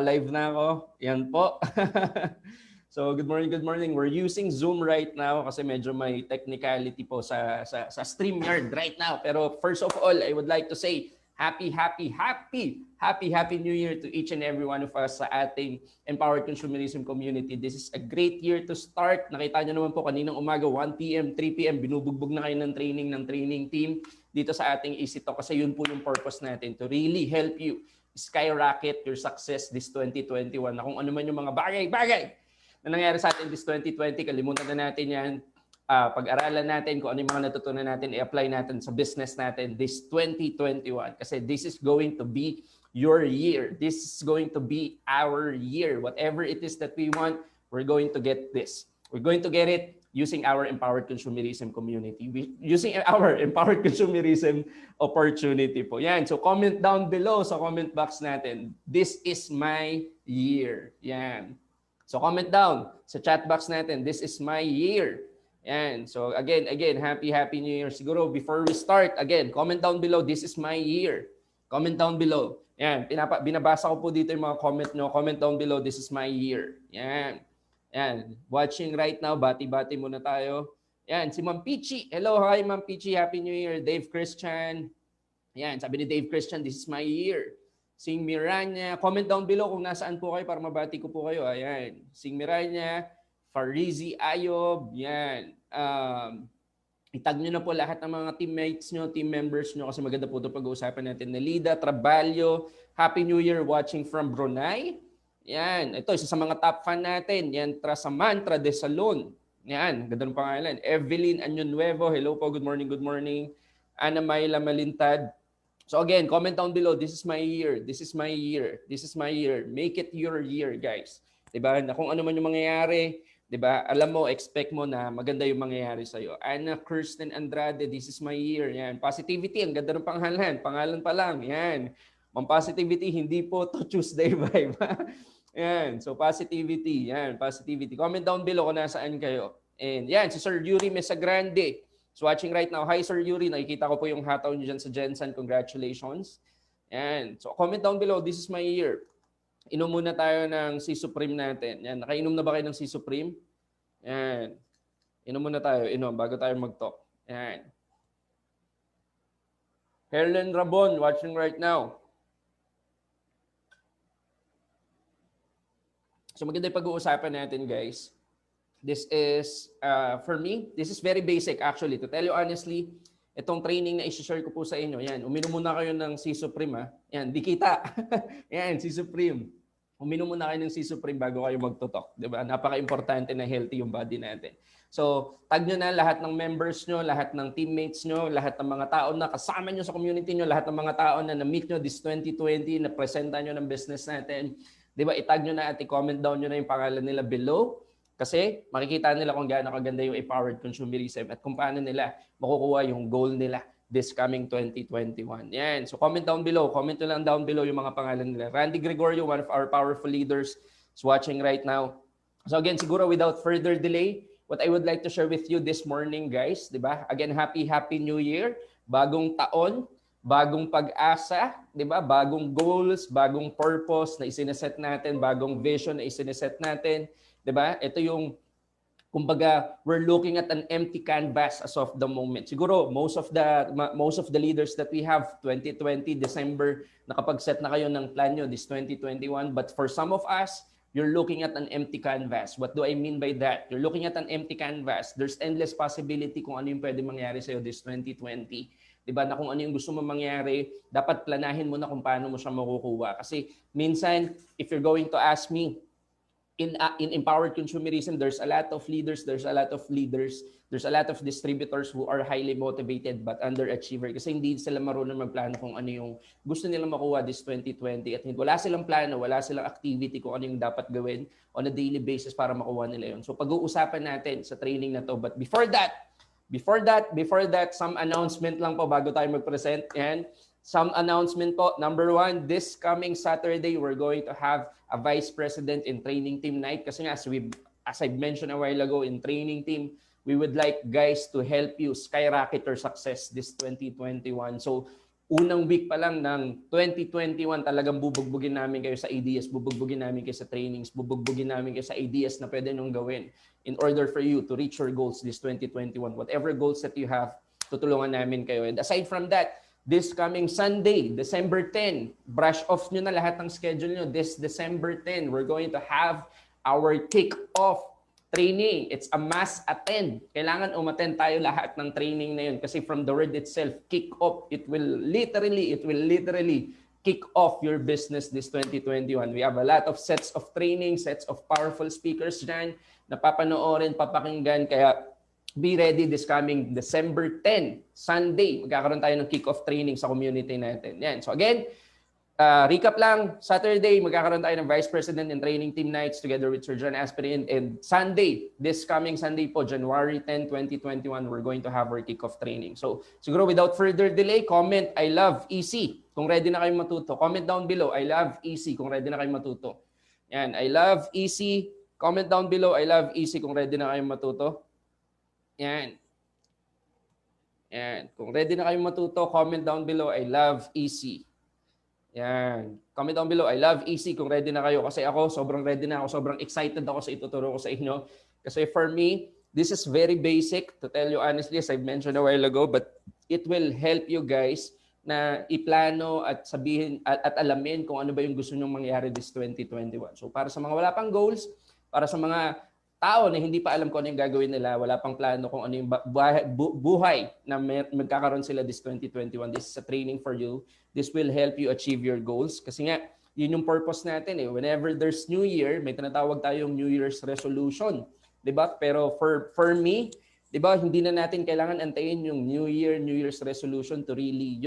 naka-live na ako. Yan po. So, good morning, good morning. We're using Zoom right now kasi medyo may technicality po sa StreamYard right now. Pero first of all, I would like to say happy New Year to each and every one of us sa ating Empowered Consumerism community. This is a great year to start. Nakita nyo naman po kaninang umaga, 1 p.m., 3 p.m., binubugbog na kayo ng training team dito sa ating EasyTalk kasi yun po yung purpose natin, to really help you skyrocket your success this 2021 na kung ano man yung mga bagay na nangyari sa atin this 2020, kalimutan na natin yan. Pag-aralan natin kung ano yung mga natutunan natin, i-apply natin sa business natin this 2021. Kasi this is going to be your year. This is going to be our year. Whatever it is that we want, we're going to get this. We're going to get it using our Empowered Consumerism community. Using our Empowered Consumerism opportunity po. Yan. So comment down below sa comment box natin. This is my year. Yan. So comment down sa chat box natin. This is my year. Yan. So again, happy New Year. Siguro before we start, again, comment down below. This is my year. Comment down below. Yan. Binabasa ko po dito yung mga comment nyo. Comment down below. This is my year. Yan. Yan. Watching right now. Bati-bati muna tayo. Yan. Si Ma'am Pichi. Hello, hi Ma'am Pichi. Happy New Year. Dave Christian. Yan. Sabi ni Dave Christian, this is my year. Sing Miranya. Comment down below kung nasaan po kayo para mabati ko po kayo. Ayan. Sing Miranya, Farizi Ayob. Yan. Itag nyo na po lahat ng mga teammates nyo, team members nyo kasi maganda po ito pag-uusapan natin. Nelida Trabalyo. Happy New Year watching from Brunei. Yan. Ito, isa sa mga top fan natin. Yan, Trasamantra de Salon. Yan. Ganda ng pangalan. Evelyn Anyon Nuevo. Hello po. Good morning, good morning. Ana Mayla Malintad. So again, comment down below. This is my year. This is my year. This is my year. Make it your year, guys. 'Di ba? Na kung ano man yung mangyayari, 'di ba? Alam mo, expect mo na maganda yung mangyayari sa iyo. Ana Kirsten Andrade, this is my year. Yan. Positivity, ang ganda ng pangalan. Pangalan pa lang. Yan. Mang positivity, hindi po to Tuesday vibe. Yan. So positivity. Yan, positivity. Comment down below kung nasaan kayo. And yan, si Sir Yuri Mesagrande. So watching right now. Hi Sir Yuri, nakikita ko po yung hataw niyo dyan sa Jensen. Congratulations. Yan. So comment down below. This is my year. Inom muna tayo ng Sea Supreme natin. Yan. Nakainom na ba kayo ng Sea Supreme? Yan. Inom muna tayo. Inom bago tayo mag-talk. Yan. Helen Rabon watching right now. So maganda yung pag-uusapan natin, guys. This is, for me, this is very basic actually. To tell you honestly, itong training na i-share ko po sa inyo, yan, uminom muna kayo ng Sea Supreme, ha? Yan, di kita. Yan, Sea Supreme. Uminom muna kayo ng Sea Supreme bago kayo magtutok. Diba? Napaka-importante na healthy yung body natin. So, tag nyo na lahat ng members nyo, lahat ng teammates nyo, lahat ng mga tao na kasama nyo sa community nyo, lahat ng mga tao na na-meet nyo this 2020, na-presenta nyo ng business natin. Diba? Itag nyo na at i-comment down nyo na yung pangalan nila below. Kasi makikita nila kung gaano kaganda yung empowered consumerism at kung paano nila makukuha yung goal nila this coming 2021. Yan. So comment down below. Comment nyo lang down below yung mga pangalan nila. Randy Gregorio, one of our powerful leaders, is watching right now. So again, siguro without further delay, what I would like to share with you this morning, guys, di ba? Again, happy New Year. Bagong taon, bagong pag-asa, di ba? Bagong goals, bagong purpose na isineset natin, bagong vision na isineset natin. Diba? Ito yung, kumbaga, we're looking at an empty canvas as of the moment. Siguro, most of the leaders that we have, 2020, December, nakapag-set na kayo ng plan nyo this 2021. But for some of us, you're looking at an empty canvas. What do I mean by that? You're looking at an empty canvas. There's endless possibility kung ano yung pwede mangyari sa'yo this 2020. Diba? Na kung ano yung gusto mo mangyari, dapat planahin mo na kung paano mo siya makukuha. Kasi minsan, if you're going to ask me, in empowered consumerism, there's a lot of leaders, there's a lot of distributors who are highly motivated but underachiever kasi hindi sila marunong magplano kung ano yung gusto nilang makuha this 2020 at wala silang plano, wala silang activity kung ano yung dapat gawin on a daily basis para makuha nila yun. So pag-uusapan natin sa training na to. But before that, some announcement lang po bago tayo mag-present. And some announcement po. Number one, this coming Saturday, we're going to have a Vice President in Training Team Night. Kasi nga, as I mentioned a while ago, in Training Team, we would like guys to help you skyrocket your success this 2021. So, unang week pa lang ng 2021, talagang bubugbugin namin kayo sa ideas, bubugbugin namin kayo sa trainings, bubugbugin namin kayo sa ideas na pwede nyong gawin in order for you to reach your goals this 2021. Whatever goals that you have, tutulungan namin kayo. And aside from that, this coming Sunday, December 10, brush off nyo na lahat ng schedule nyo. This December 10, we're going to have our kick-off training. It's a must attend. Kailangan umattend tayo lahat ng training na yun kasi from the word itself, kick off, it will literally kick off your business this 2021. We have a lot of sets of training, sets of powerful speakers dyan na papanoorin, papakinggan. Kaya be ready this coming December 10, Sunday. Magkakaroon tayo ng kick-off training sa community natin. Yan. So again, recap lang, Saturday, magkakaroon tayo ng Vice President and Training Team Nights together with Sir John Aspirin. And Sunday, this coming Sunday po, January 10, 2021, we're going to have our kickoff training. So siguro without further delay, comment, I love EC kung ready na kayong matuto. Comment down below, I love EC kung ready na kayong matuto. Yan, I love EC. Comment down below, I love EC kung ready na kayong matuto. Yan. Yan. Kung ready na kayong matuto, comment down below, I love EC. Yan. Comment down below, I love EC kung ready na kayo. Kasi ako, sobrang ready na ako. Sobrang excited ako sa ituturo ko sa inyo. Kasi for me, this is very basic, to tell you honestly, as I've mentioned a while ago, but it will help you guys na iplano at sabihin at alamin kung ano ba yung gusto nyong mangyari this 2021. So para sa mga wala pang goals, para sa mga tao na hindi pa alam kung ano yung gagawin nila, wala pang plano kung ano yung buhay na magkakaroon sila this 2021. This is a training for you. This will help you achieve your goals. Kasi nga, yun yung purpose natin eh. Whenever there's New Year, may tinatawag tayong New Year's resolution. Diba? Pero for me, diba, hindi na natin kailangan antayin yung New Year's resolution to really,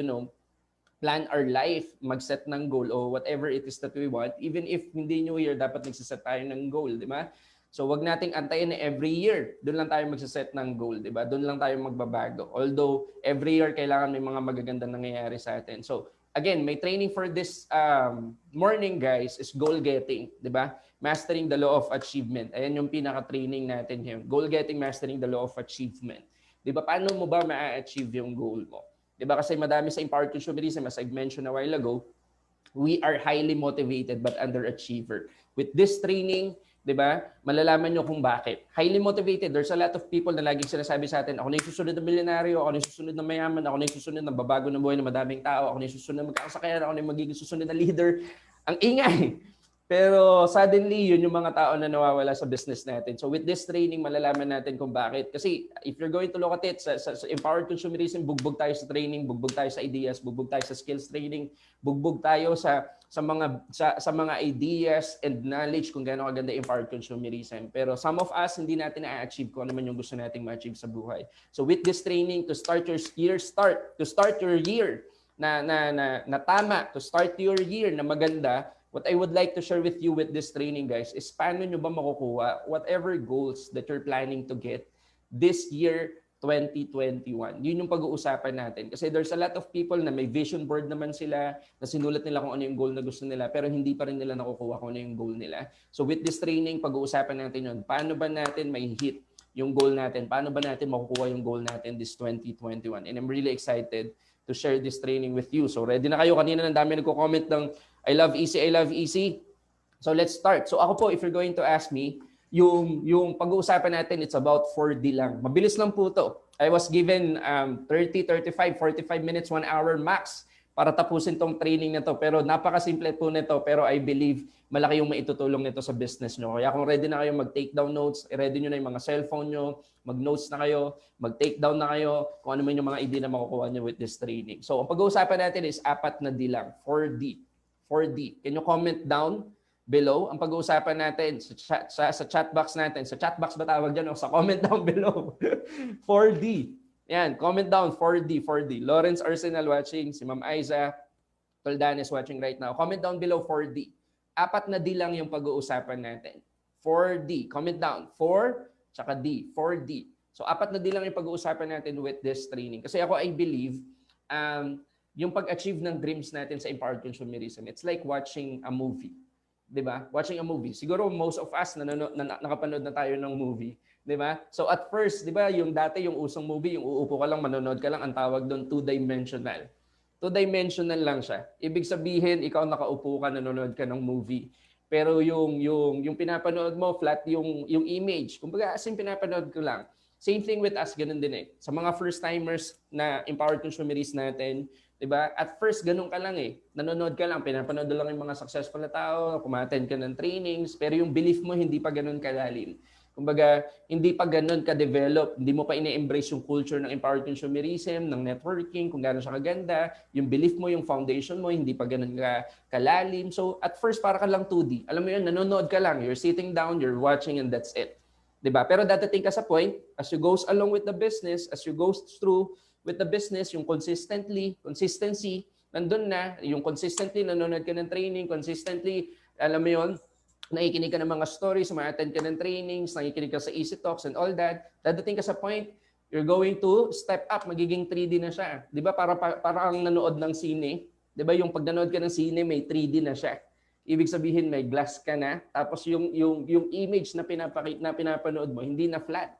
plan our life, mag-set ng goal o whatever it is that we want. Even if hindi New Year, dapat nagsiset tayo ng goal, diba? So wag nating antayin na every year doon lang tayo magse-set ng goal, 'di ba? Doon lang tayo magbabago. Although every year kailangan may mga magagandang nangyayari sa atin. So again, may training for this morning guys is goal getting, 'di ba? Mastering the law of achievement. Ayan yung pinaka-training natin here. Goal getting, mastering the law of achievement. 'Di ba? Paano mo ba ma-achieve yung goal mo? 'Di ba? Kasi madami sa empowered consumerism, as I mentioned a while ago, we are highly motivated but underachiever. With this training, 'di ba? Malalaman nyo kung bakit. Highly motivated. There's a lot of people na laging sinasabi sa atin, ako na yung susunod na milyonaryo, ako na yung susunod na mayaman, ako na yung susunod na babago ng buhay ng madaming tao, ako na yung susunod na magkakasakayan, ako na yung magiging susunod na leader. Ang ingay. Pero suddenly, yun yung mga tao na nawawala sa business natin. So with this training, malalaman natin kung bakit. Kasi if you're going to look at it, sa empowered consumerism, bugbog tayo sa training, bugbog tayo sa ideas, bugbog tayo sa skills training, bugbog tayo sa mga ideas and knowledge kung gaano kaganda empowered consumerism. Pero some of us, hindi natin na-achieve kung ano man yung gusto nating ma-achieve sa buhay. So with this training, to start your year na tama, to start your year na maganda, what I would like to share with you with this training, guys, is paano nyo ba makukuha whatever goals that you're planning to get this year, 2021. Yun yung pag-uusapan natin. Kasi there's a lot of people na may vision board naman sila, na sinulat nila kung ano yung goal na gusto nila, pero hindi pa rin nila nakukuha kung ano yung goal nila. So with this training, pag-uusapan natin yun. Paano ba natin may hit yung goal natin? Paano ba natin makukuha yung goal natin this 2021? And I'm really excited to share this training with you. So ready na kayo? Kanina ng dami nagko-comment ng I love EC, I love EC. So let's start. So ako po, if you're going to ask me, yung pag-uusapan natin, it's about 4D lang. Mabilis lang po to. I was given 30, 35, 45 minutes, 1 hour max para tapusin tong training na to. Pero napakasimple po nito. Pero I believe malaki yung maitutulong nito sa business nyo. Kaya kung ready na kayo mag-take down notes, ready nyo na yung mga cellphone nyo, mag-notes na kayo, mag-take down na kayo, kung ano man yung mga idea na makukuha nyo with this training. So ang pag-uusapan natin is 4D lang, 4D. 4D. Can you comment down below? Ang pag-uusapan natin sa chat box natin. Sa chat box ba tawag dyan? O sa comment down below. 4D. Yan. Comment down. 4D. 4D. Lawrence Arsenal watching. Si Ma'am Aiza Toldanes watching right now. Comment down below 4D. 4D lang yung pag-uusapan natin. 4D. Comment down. 4 tsaka D. 4D. So 4D lang yung pag-uusapan natin with this training. Kasi ako, I believe, yung pag-achieve ng dreams natin sa empowered consumerism, it's like watching a movie. 'Di ba? Watching a movie. Siguro most of us nakapanood na tayo ng movie, 'di ba? So at first, 'di ba, yung dati yung usong movie, yung uupo ka lang, manonood ka lang, ang tawag doon two-dimensional. two-dimensional lang siya. Ibig sabihin, ikaw nakaupo ka, nanonood ka ng movie. Pero yung pinapanood mo, flat yung image. Kumbaga, as in pinapanood ko lang. Same thing with us, ganun din eh. Sa mga first-timers na empowered consumerist natin, 'di ba? At first ganun ka lang eh. Nanonood ka lang, pinapanood lang yung mga successful na tao, kumattend ka ng trainings, pero yung belief mo hindi pa ganun kalalim. Kumbaga, hindi pa ganun ka-develop, hindi mo pa ine-embrace yung culture ng empowered consumerism, ng networking, kung gaano siya kaganda, yung belief mo, yung foundation mo, hindi pa ganun kalalim. So, at first, para ka lang 2D. Alam mo yun, nanonood ka lang, you're sitting down, you're watching, and that's it. 'Di ba? Pero dadating ka sa point, as you goes along with the business, as you goes through with the business, yung consistency, nandun na, yung consistently nanonood ka ng training, consistently, alam mo yun, nakikinig ka ng mga stories, ma-attend ka ng trainings, nakikinig ka sa Easy Talks and all that, dadating ka sa point, you're going to step up, magiging 3D na siya. 'Di ba? Parang nanood ng sine, 'di ba? Yung pag nanood ka ng sine, may 3D na siya. Ibig sabihin may glass ka na, tapos yung image na pinapanood mo hindi na flat.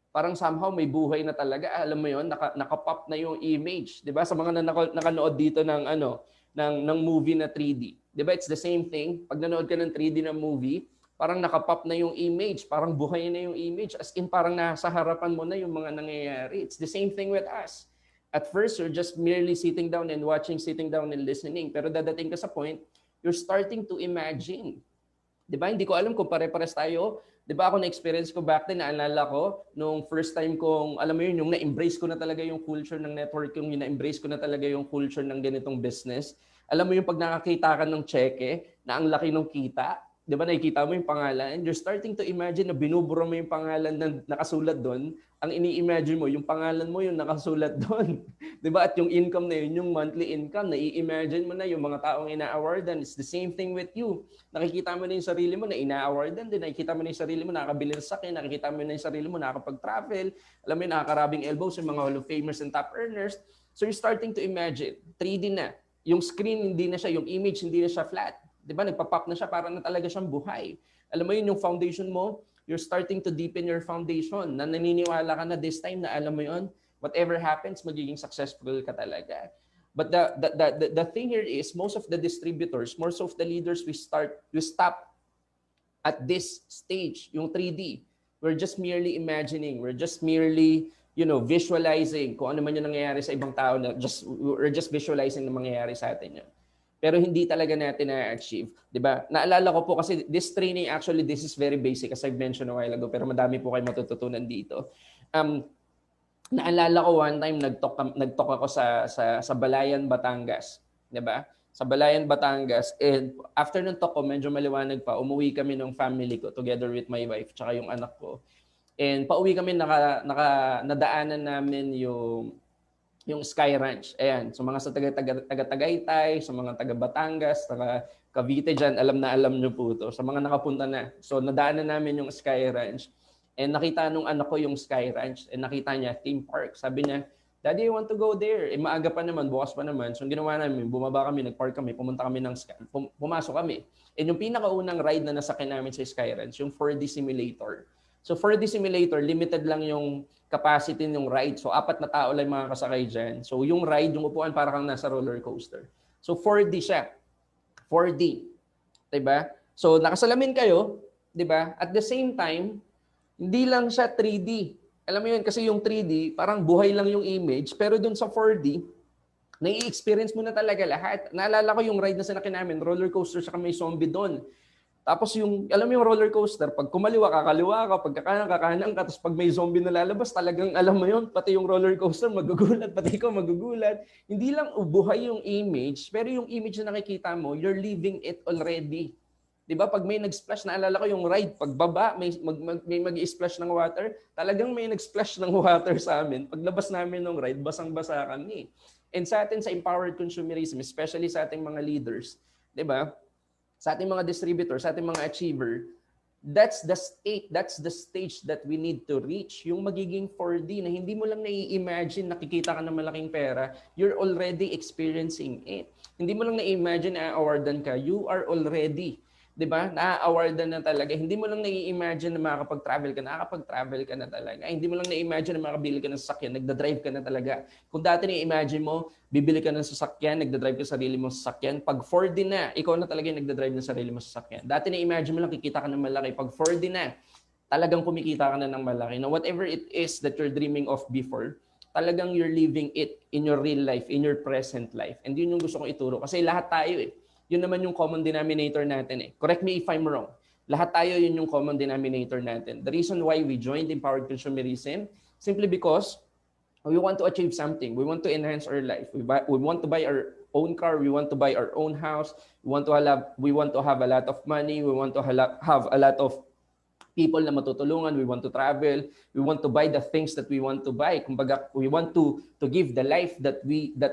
Parang somehow may buhay na talaga. Alam mo 'yon, nakapop na yung image, 'di ba? Sa mga nakanood dito ng movie na 3D. 'Di ba? It's the same thing. Pag nanood ka ng 3D na movie, parang nakapop na yung image, parang buhay na yung image, as in parang nasa harapan mo na yung mga nangyayari. It's the same thing with us. At first, you're just merely sitting down and watching, sitting down and listening. Pero dadating ka sa point, you're starting to imagine. 'Di ba? Hindi ko alam kung pare-pares tayo. 'Di ba ako na-experience ko back then, naalala ko, nung first time kong, alam mo yun, yung na-embrace ko na talaga yung culture ng networking, yung na-embrace ko na talaga yung culture ng ganitong business. Alam mo yung pag nakakita ka ng cheque, na ang laki ng kita, 'di ba nakikita mo yung pangalan, you're starting to imagine na binubura mo yung pangalan na nakasulat doon, ang ini-imagine mo, yung pangalan mo yung nakasulat doon. 'Di ba? At yung income na yun, yung monthly income, nai-imagine mo na yung mga taong ina-awardan. It's the same thing with you. Nakikita mo na yung sarili mo na ina-awardan din. Nakikita mo na yung sarili mo nakakabili ng sakyan. Nakikita mo na yung sarili mo nakakapag-travel. Alam mo yung nakakarabing elbows yung mga Hall of Famers and top earners. So you're starting to imagine. 3D na. Yung screen hindi na siya, yung image hindi na siya flat. 'Di ba? Nagpa-pop na siya, para na talaga siyang buhay. Alam mo yun, yung foundation mo, you're starting to deepen your foundation. Na naniniwala ka na this time na alam mo yun, whatever happens, magiging successful ka talaga. But the thing here is, most of the distributors, most of the leaders, we stop at this stage, yung 3D. We're just merely imagining. We're just merely, visualizing kung ano man yung nangyayari sa ibang tao. We're just visualizing na mangyayari sa atin yun. Pero hindi talaga natin na-achieve. Diba? Naalala ko po kasi this training, actually, this is very basic as I've mentioned a while ago, pero madami po kayo matututunan dito. Naalala ko one time, nag-talk ako sa Balayan, Batangas. Diba? Sa Balayan, Batangas. And after ng talk ko, medyo maliwanag pa, umuwi kami ng family ko together with my wife tsaka yung anak ko. And pauwi kami, nadaanan namin yung Sky Ranch. Ayan, so mga sa taga-Tagaytay, sa mga taga-Batangas, taga Cavite dyan, alam na alam nyo po ito. Sa mga nakapunta na. So nadaanan namin yung Sky Ranch. And nakita nung anak ko yung Sky Ranch. And nakita niya, theme park. Sabi niya, Daddy, I want to go there. Eh maaga pa naman, bukas pa naman. So ginawa namin, bumaba kami, nag-park kami, pumunta kami ng Sky, pumasok kami. And yung pinakaunang ride na nasakyan namin sa Sky Ranch, yung 4D simulator. So 4D simulator, limited lang yung capacity ng ride. So 4 na tao lang mga kasakay dyan. So yung ride, yung upuan para kang nasa roller coaster. So 4D siya. 4D. Diba? So nakasalamin kayo, diba? At the same time, hindi lang siya 3D. Alam mo yun, kasi yung 3D, parang buhay lang yung image. Pero dun sa 4D, nai-experience mo na talaga lahat. Naalala ko yung ride na sinakyan namin, roller coaster, saka may zombie doon. Tapos yung, alam mo yung roller coaster, pag kumaliwa ka, kaliwa ka, pag kakanan ka, tapos pag may zombie na lalabas, talagang alam mo yun, pati yung roller coaster magugulat, pati ikaw magugulat. Hindi lang buhay yung image, pero yung image na nakikita mo, you're living it already. 'Di ba? Pag may nag-splash, naalala ko yung ride, pagbaba, may mag-i-splash ng water, talagang may nag-splash ng water sa amin. Paglabas namin ng ride, basang-basa kami. And sa atin, sa empowered consumerism, especially sa ating mga leaders, 'di ba? Sa ating mga distributors, sa ating mga achiever, that's the stage that we need to reach. Yung magiging 4D na hindi mo lang nai-imagine, nakikita ka ng malaking pera, you're already experiencing it. Hindi mo lang nai-imagine na awardan ka, you are already. 'Di ba? Na-awardan na talaga. Hindi mo lang nai-imagine na makakapag-travel ka, nakakapag-travel ka na talaga. Ay, hindi mo lang na-imagine na makakabili ka ng sasakyan, nagda-drive ka na talaga. Kung dati na-imagine mo, bibili ka ng sasakyan, nagda-drive ka sa sarili mong sasakyan. Pag 4D na, ikaw na talaga yung nagda-drive ng sarili mong sasakyan. Dati na-imagine mo lang kikita ka ng malaki. Pag 4D na, talagang kumikita ka na ng malaki. Now, whatever it is that you're dreaming of before, talagang you're living it in your real life, in your present life. And yun yung gusto kong ituro. Kasi lahat tayo yun naman yung common denominator natin Correct me if I'm wrong. Lahat tayo yun yung common denominator natin. The reason why we joined Empowered Consumerism, simply because we want to achieve something. We want to enhance our life. We want to buy our own car. We want to buy our own house. We want to have a lot of money. We want to have a lot of people na matutulungan. We want to travel. We want to buy the things that we want to buy. Kumbaga, we want to give the life that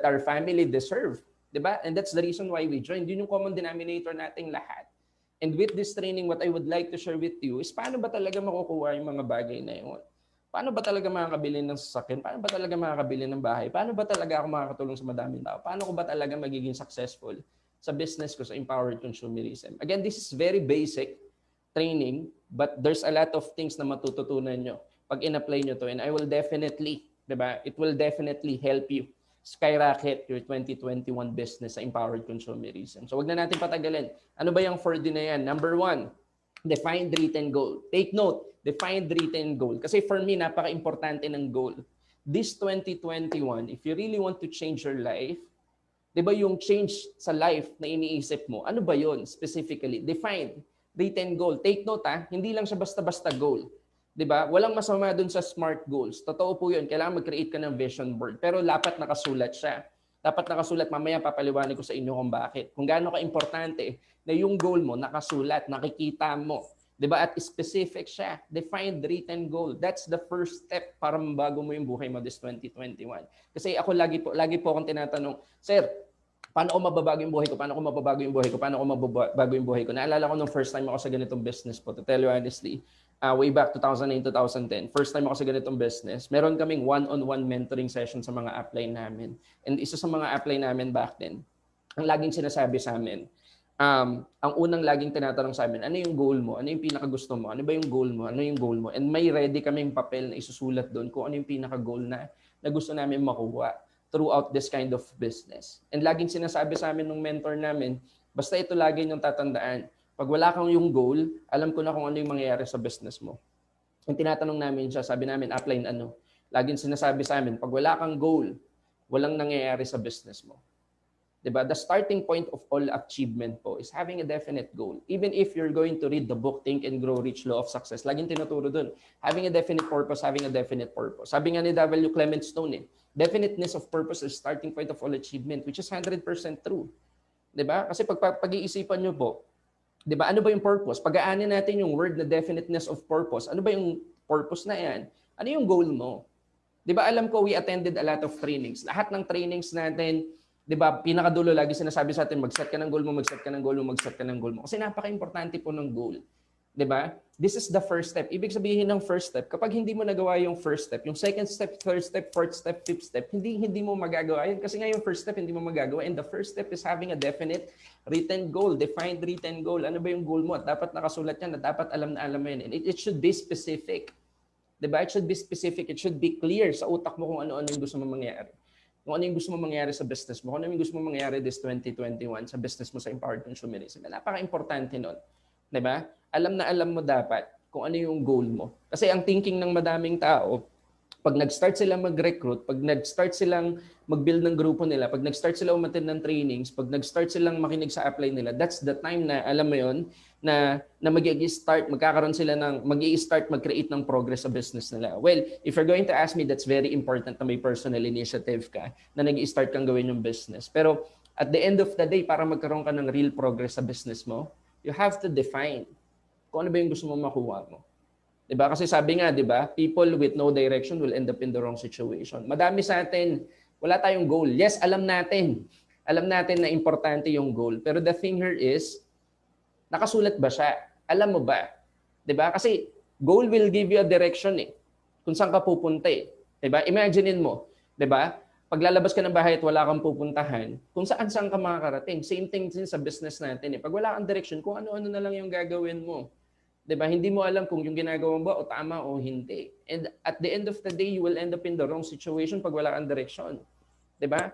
our family deserve. Diba? And that's the reason why we joined. Yun yung common denominator nating lahat. And with this training, what I would like to share with you is paano ba talaga makukuha yung mga bagay na yun? Paano ba talaga makakabili ng sasakyan? Paano ba talaga makakabili ng bahay? Paano ba talaga ako makakatulong sa madaming tao? Paano ko ba talaga magiging successful sa business ko, sa Empowered Consumerism? Again, this is very basic training, but there's a lot of things na matututunan nyo pag in-apply nyo to. And I will definitely, diba? It will definitely help you skyrocket your 2021 business sa Empowered Consumerism. So wag na natin patagalin. Ano ba yung 4D na yan? Number 1, defined written goal. Take note, defined written goal. Kasi for me, napaka-importante ng goal. This 2021, if you really want to change your life, di ba yung change sa life na iniisip mo, ano ba yun specifically? Defined written goal. Take note hindi lang siya basta-basta goal. 'Di ba? Walang masama dun sa SMART goals. Totoo po 'yun. Kailangan mag-create ka ng vision board. Pero dapat nakasulat siya. Dapat nakasulat. Mamaya papaliwanag ko sa inyo kung bakit. Kung gaano ka-importante na yung goal mo nakasulat, nakikita mo. 'Di ba? At specific siya. Defined written goal. That's the first step para mabago mo yung buhay mo this 2021. Kasi ako lagi po akong tinatanong, Sir, paano ko mababago yung buhay ko? Paano ko mababago yung buhay ko? Paano ko mababago yung buhay ko? Naalala ko nung first time ako sa ganitong business po, to tell you honestly, way back 2009, 2010, first time ako sa ganitong business, meron kaming one-on-one mentoring session sa mga upline namin. And isa sa mga upline namin back then, ang laging sinasabi sa amin, ang unang laging tinatanong sa amin, ano yung goal mo? Ano yung pinaka-gusto mo? Ano ba yung goal mo? Ano yung goal mo? And may ready kaming papel na isusulat doon kung ano yung pinaka-goal na gusto namin makuha throughout this kind of business. And laging sinasabi sa amin ng mentor namin, basta ito lagi niyong tatandaan, pag wala kang yung goal, alam ko na kung ano yung mangyayari sa business mo. Yung tinatanong namin siya, sabi namin, upline ano? Laging sinasabi sa amin, pag wala kang goal, walang nangyayari sa business mo. Diba? The starting point of all achievement po is having a definite goal. Even if you're going to read the book, Think and Grow Rich, Law of Success, laging tinuturo dun. Having a definite purpose, having a definite purpose. Sabi nga ni W. Clement Stone, definiteness of purpose is starting point of all achievement, which is 100% true. Diba? Kasi pag-iisipan nyo po, diba, ano ba yung purpose? Pag-aanin natin yung word na definiteness of purpose. Ano ba yung purpose na yan? Ano yung goal mo? Diba, alam ko we attended a lot of trainings. Lahat ng trainings natin, diba, pinakadulo lagi sinasabi sa atin, mag-set ka ng goal mo, mag-set ka ng goal mo, mag-set ka ng goal mo. Kasi napaka-importante po ng goal. Diba? This is the first step. Ibig sabihin ng first step, kapag hindi mo nagawa yung first step, yung second step, third step, fourth step, fifth step, hindi mo magagawa yun. Kasi nga yung first step, hindi mo magagawa. And the first step is having a definite written goal, defined written goal. Ano ba yung goal mo? At dapat nakasulat yan, at dapat alam na alam mo yan. And it should be specific. Diba? It should be specific. It should be clear sa utak mo kung ano-ano yung gusto mo mangyari. Kung ano yung gusto mo mangyari sa business mo, kung ano yung gusto mo mangyari this 2021 sa business mo sa Empowered Consumerism. Napaka-importante nun. Diba? Alam na alam mo dapat kung ano yung goal mo. Kasi ang thinking ng madaming tao, pag nag-start silang mag-recruit, pag nag-start silang mag-build ng grupo nila, pag nag-start silang umattend ng trainings, pag nag-start silang makinig sa apply nila, that's the time na, alam mo yun, na mag-i-start, magkakaroon sila ng, mag-i-start mag-create ng progress sa business nila. Well, if you're going to ask me, that's very important na may personal initiative ka, na nag-i-start kang gawin yung business. Pero at the end of the day, para magkaroon ka ng real progress sa business mo, you have to define kung ano ba yung gusto mo makuha mo. Diba? Kasi sabi nga, diba, people with no direction will end up in the wrong situation. Madami sa atin, wala tayong goal. Yes, alam natin. Alam natin na importante yung goal. Pero the thing here is, nakasulat ba siya? Alam mo ba? Diba? Kasi goal will give you a direction kung saan ka pupunta Diba? Imaginein mo, diba? paglalabas ka ng bahay at wala kang pupuntahan, kung saan-saan ka makakarating. Same thing din sa business natin. Pag wala kang direction, kung ano-ano na lang yung gagawin mo. 'Di ba? Hindi mo alam kung yung ginagawa mo ba o tama o hindi. And at the end of the day, you will end up in the wrong situation pag wala kang direction. 'Di ba?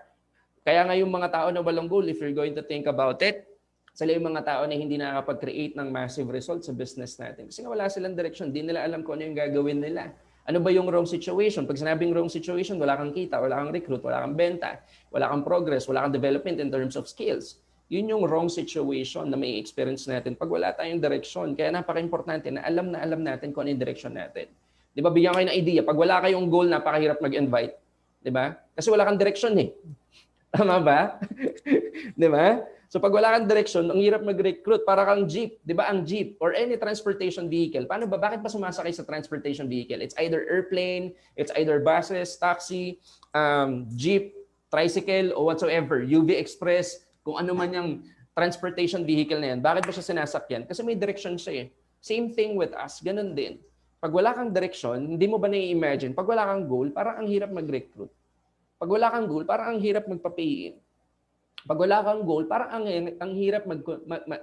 Kaya nga yung mga tao na walang goal, if you're going to think about it, sila yung mga tao na hindi nakakapag-create ng massive results sa business natin. Kasi nga wala silang direction, di nila alam kung ano yung gagawin nila. Ano ba yung wrong situation? Pag sinabing wrong situation, wala kang kita, wala kang recruit, wala kang benta, wala kang progress, wala kang development in terms of skills. Yun yung wrong situation na may experience natin pag wala tayong direction. Kaya napaka-importante na alam natin kung ano yung direction natin. Di ba, bigyan kayo ng idea. Pag wala kayong goal, napakahirap mag-invite. Di ba? Kasi wala kang direction eh. Tama ba? Di ba? So pag wala kang direction, ang hirap mag-recruit. Para kang jeep. Di ba ang jeep or any transportation vehicle? Paano ba? Bakit ba sumasakay sa transportation vehicle? It's either airplane, it's either buses, taxi, jeep, tricycle, or whatsoever. UV Express, kung ano man yung transportation vehicle na yan. Bakit ba siya sinasakyan? Kasi may direction siya eh. Same thing with us. Ganun din. Pag wala kang direction, hindi mo ba na-imagine? Pag wala kang goal, parang ang hirap mag-recruit. Pag wala kang goal, parang ang hirap magpa-pay in. Pag wala kang goal, parang ang hirap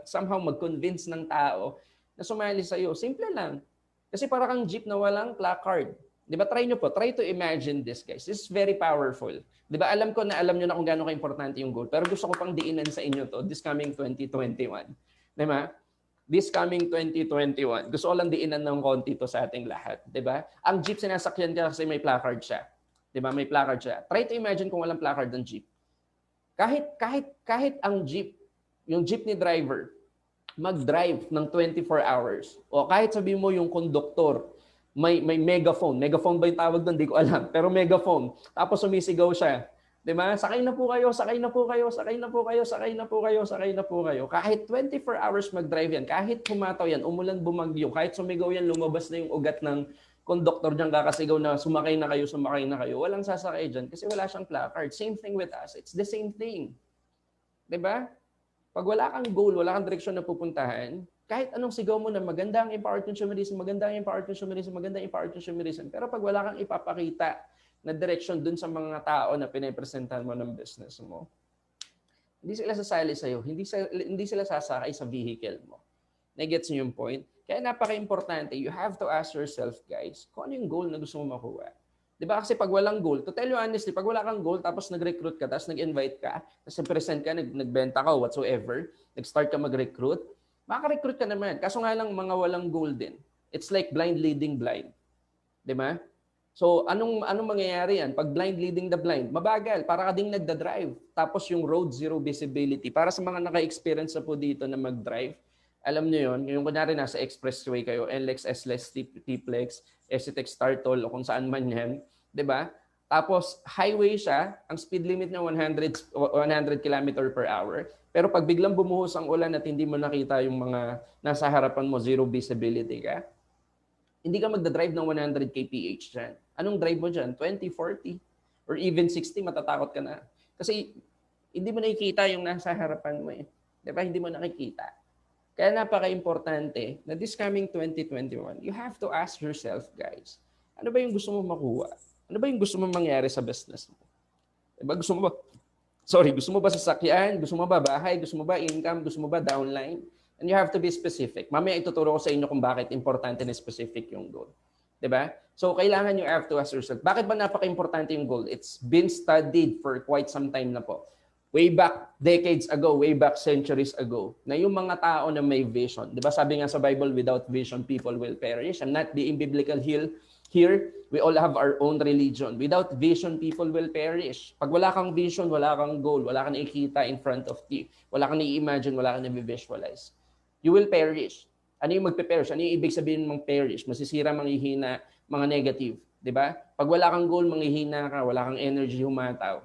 somehow mag-convince ng tao na sumali sa iyo. Simple lang. Kasi parang kang jeep na walang placard. 'Di ba? Try nyo po. Try to imagine this, guys. This is very powerful. 'Di ba? Alam ko na alam nyo na kung gaano ka-importante yung goal. Pero gusto ko pang diinan sa inyo to this coming 2021. 'Di ba? This coming 2021. Gusto ko lang diinan ng konti to sa ating lahat. 'Di ba? Ang jeep sinasakyan ka kasi may placard siya. 'Di ba? May placard siya. Try to imagine kung walang placard ng jeep. Kahit ang jeep, yung jeepney driver, mag-drive ng 24 hours. O kahit sabi mo yung conductor, may megaphone. Megaphone ba yung tawag doon? Hindi ko alam. Pero megaphone. Tapos sumisigaw siya. 'Di ba? Sakay na po kayo, sakay na po kayo, sakay na po kayo, sakay na po kayo, sakay na po kayo. Kahit 24 hours mag-drive yan, kahit humataw yan, umulan bumagyo, kahit sumigaw yan, lumabas na yung ugat ng conductor dyan kakasigaw na sumakay na kayo, walang sasakay dyan kasi wala siyang placard. Same thing with us. It's the same thing. 'Di ba? Pag wala kang goal, wala kang direksyon na pupuntahan, kahit anong sigaw mo na maganda ang empowered consumerism, maganda ang empowered consumerism, maganda ang empowered consumerism, pero pag wala kang ipapakita na direksyon dun sa mga tao na pinapresentahan mo ng business mo, hindi sila sasali sa'yo, hindi sila sasakay sa vehicle mo. Na-gets niyo yung point? Kaya napaka-importante, you have to ask yourself, guys, kung ano yung goal na gusto mo makuha. Diba? Kasi pag walang goal, to tell you honestly, pag wala kang goal, tapos nag-recruit ka, tapos nag-invite ka, tapos present ka, nagbenta ka, whatsoever, nag-start ka mag-recruit, makaka-recruit ka naman. Kaso nga lang, mga walang goal din. It's like blind leading blind. Diba? So, anong mangyayari yan? Pag blind leading the blind, mabagal, para ka ding nagda-drive. Tapos yung road zero visibility. Para sa mga naka-experience na po dito na mag-drive, alam nyo yun, yung kunyari nasa expressway kayo, NLEX, SLEX, T-Plex, SCTEX, Startol, o kung saan man yan, di ba? Tapos highway siya, ang speed limit niya 100 km per hour. Pero pag biglang bumuhos ang ulan at hindi mo nakita yung mga nasa harapan mo, zero visibility ka, hindi ka magdadrive ng 100 kph dyan. Anong drive mo dyan? 20, 40, or even 60, matatakot ka na. Kasi hindi mo nakikita yung nasa harapan mo eh. Di ba? Hindi mo nakikita. Kaya napaka-importante na this coming 2021, you have to ask yourself, guys, ano ba yung gusto mo makuha? Ano ba yung gusto mo mangyari sa business mo? Diba? Gusto mo ba sasakyan? Gusto mo ba bahay? Gusto mo ba income? Gusto mo ba downline? And you have to be specific. Mamaya ituturo ko sa inyo kung bakit importante na specific yung goal. Diba? So, kailangan you have to ask yourself, bakit ba napaka-importante yung goal? It's been studied for quite some time na po. Way back decades ago, way back centuries ago, na yung mga tao na may vision. Di ba sabi nga sa Bible, without vision, people will perish. I'm not being biblical here. We all have our own religion. Without vision, people will perish. Pag wala kang vision, wala kang goal, wala kang nakikita in front of you, wala kang na-imagine, wala kang na-visualize, you will perish. Ano yung magpe-perish? Ano yung ibig sabihin mong perish? Masisira, manghihina, mga negative. Di ba? Pag wala kang goal, manghihina ka, wala kang energy humataw.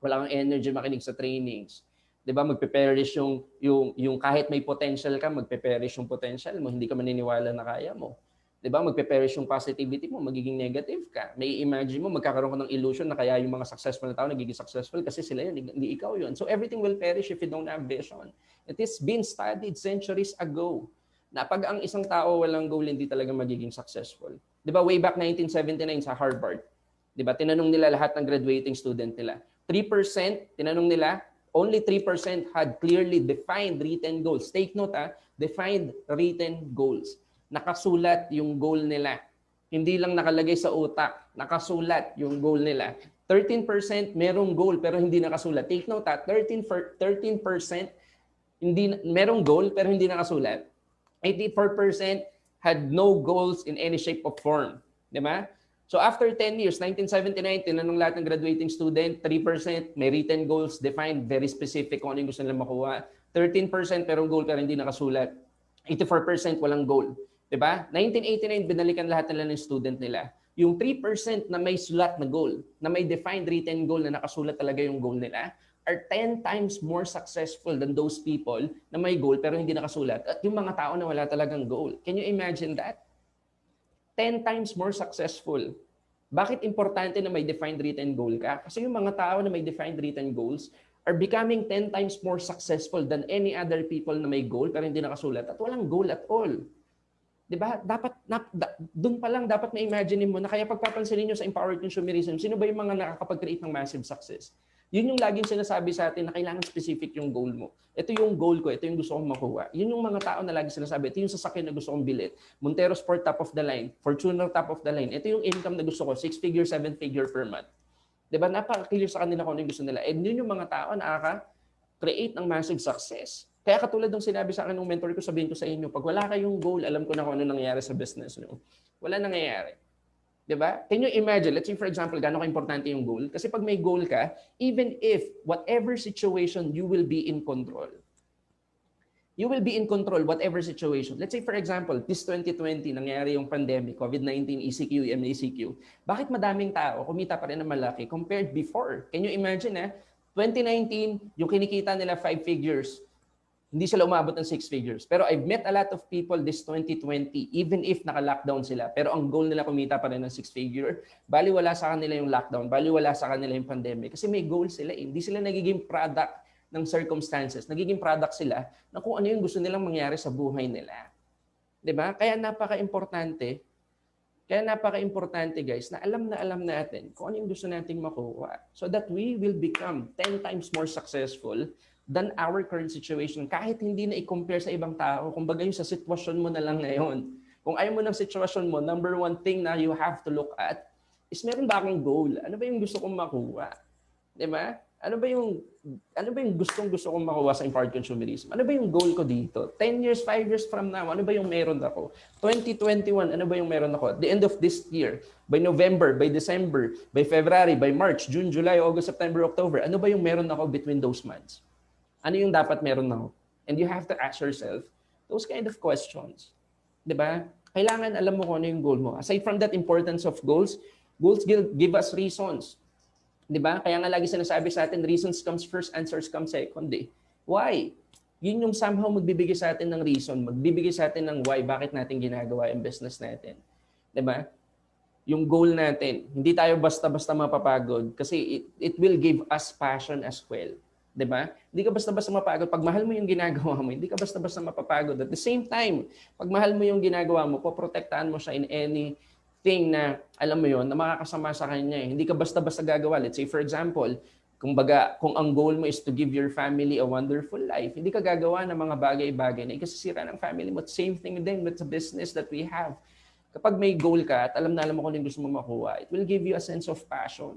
Wala kang energy makinig sa trainings. 'Di ba? Magpe-perish yung kahit may potential ka, magpe-perish yung potential mo, hindi ka maniniwala na kaya mo. 'Di ba? Magpe-perish yung positivity mo, magiging negative ka. May imagine mo magkakaroon ka ng illusion na kaya yung mga successful na tao nagiging successful kasi sila yun, hindi ikaw yun. So everything will perish if you don't have vision. It has been studied centuries ago na pag ang isang tao walang goal, hindi talaga magiging successful. 'Di ba? Way back 1979 sa Harvard, 'Di ba? Tinanong nila lahat ng graduating student nila. 3%, tinanong nila, only 3% had clearly defined written goals. Take note, defined written goals. Nakasulat yung goal nila. Hindi lang nakalagay sa utak, nakasulat yung goal nila. 13% merong goal pero hindi nakasulat. Take note, 13% hindi merong goal pero hindi nakasulat. 84% had no goals in any shape or form. Di ba? So after 10 years, 1979, tinanong lahat ng graduating student, 3% may written goals defined, very specific kung ano yung gusto nila makuha. 13% merong goal pero hindi nakasulat. 84% walang goal. Diba? 1989, binalikan lahat nila ng student nila. Yung 3% na may sulat na goal, na may defined written goal na nakasulat talaga yung goal nila, are 10 times more successful than those people na may goal pero hindi nakasulat. At yung mga tao na wala talagang goal. Can you imagine that? 10 times more successful. Bakit importante na may defined written goal ka? Kasi yung mga tao na may defined written goals are becoming 10 times more successful than any other people na may goal pero hindi nakasulat at walang goal at all. Diba? Doon pa lang dapat ma-imagine mo na kaya pagpapansinin nyo sa empowered consumerism, sino ba yung mga nakakapag-create ng massive success? Yun yung laging sinasabi sa atin na kailangan specific yung goal mo. Ito yung goal ko, ito yung gusto kong makuha. Yun yung mga tao na lagi sinasabi, ito yung sasakyan na gusto kong bilhin. Montero Sport top of the line, Fortuner top of the line. Ito yung income na gusto ko, 6-figure, 7-figure per month. Diba? Napaka-clear sa kanila kung ano yung gusto nila. And yun yung mga tao na nakaka-create ng massive success. Kaya katulad ng sinabi sa akin ng mentor ko, sabihin ko sa inyo, pag wala kayong goal, alam ko na kung ano nangyayari sa business nyo. Wala nangyayari. Diba? Can you imagine, let's say for example, gano'ng ka-importante yung goal? Kasi pag may goal ka, even if whatever situation, you will be in control. You will be in control whatever situation. Let's say for example, this 2020, nangyari yung pandemic, COVID-19, ECQ, MACQ. Bakit madaming tao kumita pa rin ng malaki compared before? Can you imagine 2019, yung kinikita nila 5 figures. Hindi sila umabot ng 6 figures. Pero I've met a lot of people this 2020, even if naka-lockdown sila. Pero ang goal nila kumita pa rin ng 6 figure. Bali wala sa kanila yung lockdown. Bali wala sa kanila yung pandemic. Kasi may goal sila. Hindi sila nagiging product ng circumstances. Nagiging product sila na kung ano yung gusto nilang mangyari sa buhay nila. 'Di ba? Kaya napaka-importante guys na alam natin kung ano yung gusto nating makuha so that we will become 10 times more successful than our current situation. Kahit hindi na i-compare sa ibang tao, kumbaga yung sa sitwasyon mo na lang ngayon. Kung ayaw mo ng sitwasyon mo, number one thing na you have to look at is meron ba akong goal? Ano ba yung gusto kong makuha? Diba? Ano ba yung gusto kong makuha sa empowered consumerism? Ano ba yung goal ko dito? 10 years, 5 years from now, ano ba yung meron ako? 2021, ano ba yung meron ako? At the end of this year, by November, by December, by February, by March, June, July, August, September, October, ano ba yung meron ako between those months? Ano yung dapat meron ako? And you have to ask yourself those kind of questions. Diba? Kailangan alam mo kung ano yung goal mo. Aside from that importance of goals give us reasons. Diba? Kaya nga lagi sinasabi sa atin, reasons comes first, answers come second. Why? Yun yung somehow magbibigay sa atin ng reason, magbibigay sa atin ng why, bakit natin ginagawa yung business natin. Diba? Yung goal natin, hindi tayo basta-basta mapapagod kasi it will give us passion as well. Diba? Hindi ka basta-basta mapagod. Pag mahal mo yung ginagawa mo, hindi ka basta-basta mapapagod. At the same time, pag mahal mo yung ginagawa mo, poprotektahan mo siya in anything na, alam mo yun, na makakasama sa kanya. Hindi ka basta-basta gagawa. Let's say, for example, kung ang goal mo is to give your family a wonderful life, hindi ka gagawa ng mga bagay-bagay na ikasisira ng family mo. Same thing din with the business that we have. Kapag may goal ka at alam mo kung ano yung gusto mo makuha, it will give you a sense of passion.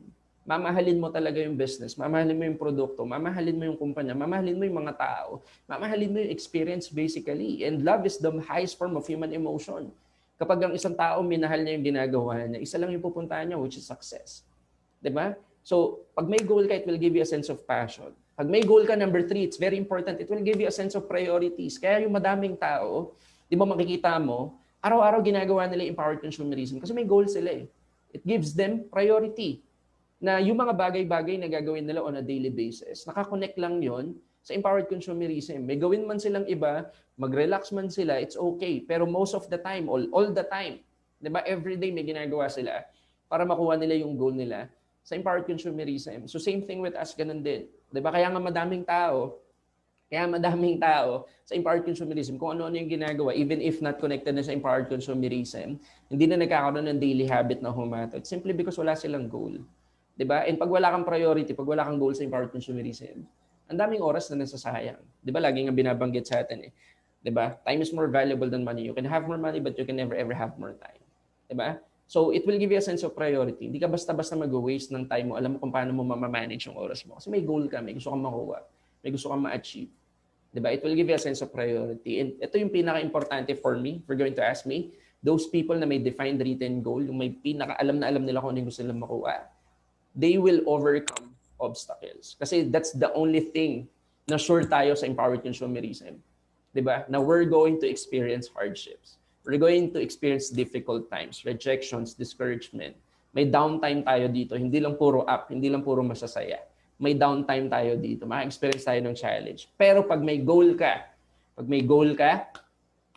Mamahalin mo talaga yung business, mamahalin mo yung produkto, mamahalin mo yung kumpanya, mamahalin mo yung mga tao, mamahalin mo yung experience basically. And love is the highest form of human emotion. Kapag ang isang tao minahal niya yung ginagawa niya, isa lang yung pupuntahan niya, which is success. Diba? So, pag may goal ka, it will give you a sense of passion. Pag may goal ka, number 3, it's very important, it will give you a sense of priorities. Kaya yung madaming tao, di ba makikita mo, araw-araw ginagawa nila empowered consumerism kasi may goal sila eh. It gives them priority. Na yung mga bagay-bagay na gagawin nila on a daily basis, nakakonect lang yon sa empowered consumerism. May gawin man silang iba, mag-relax man sila, it's okay. Pero most of the time, all the time, di ba, everyday may ginagawa sila para makuha nila yung goal nila sa empowered consumerism. So same thing with us, ganun din. Di ba? Kaya nga madaming tao, Kaya madaming tao sa empowered consumerism, kung ano-ano yung ginagawa, even if not connected na sa empowered consumerism, hindi na nagkakaroon ng daily habit na humatot simply because wala silang goal. 'Di ba? And pag wala kang priority, pag wala kang goal sa empowered consumerism, ang daming oras na nasasayang. 'Di ba? Lagi nga binabanggit sa atin 'Di ba? Time is more valuable than money. You can have more money but you can never ever have more time. 'Di ba? So it will give you a sense of priority. Hindi ka basta-basta mag-waste ng time mo. Alam mo kung paano mo ma-manage yung oras mo. Kasi may goal ka, may gusto kang makuha, may gusto kang ma-achieve. 'Di ba? It will give you a sense of priority. And ito yung pinaka-importante for me, if you're going to ask me, those people na may defined written goal, yung may pinaka-alam na alam nila kung ano yung gusto nilang makuha, they will overcome obstacles. Kasi that's the only thing na sure tayo sa empowered consumerism. 'Di ba? Na we're going to experience hardships. We're going to experience difficult times, rejections, discouragement. May downtime tayo dito, hindi lang puro up, hindi lang puro masasaya. May downtime tayo dito, ma-experience tayo ng challenge. Pero pag may goal ka,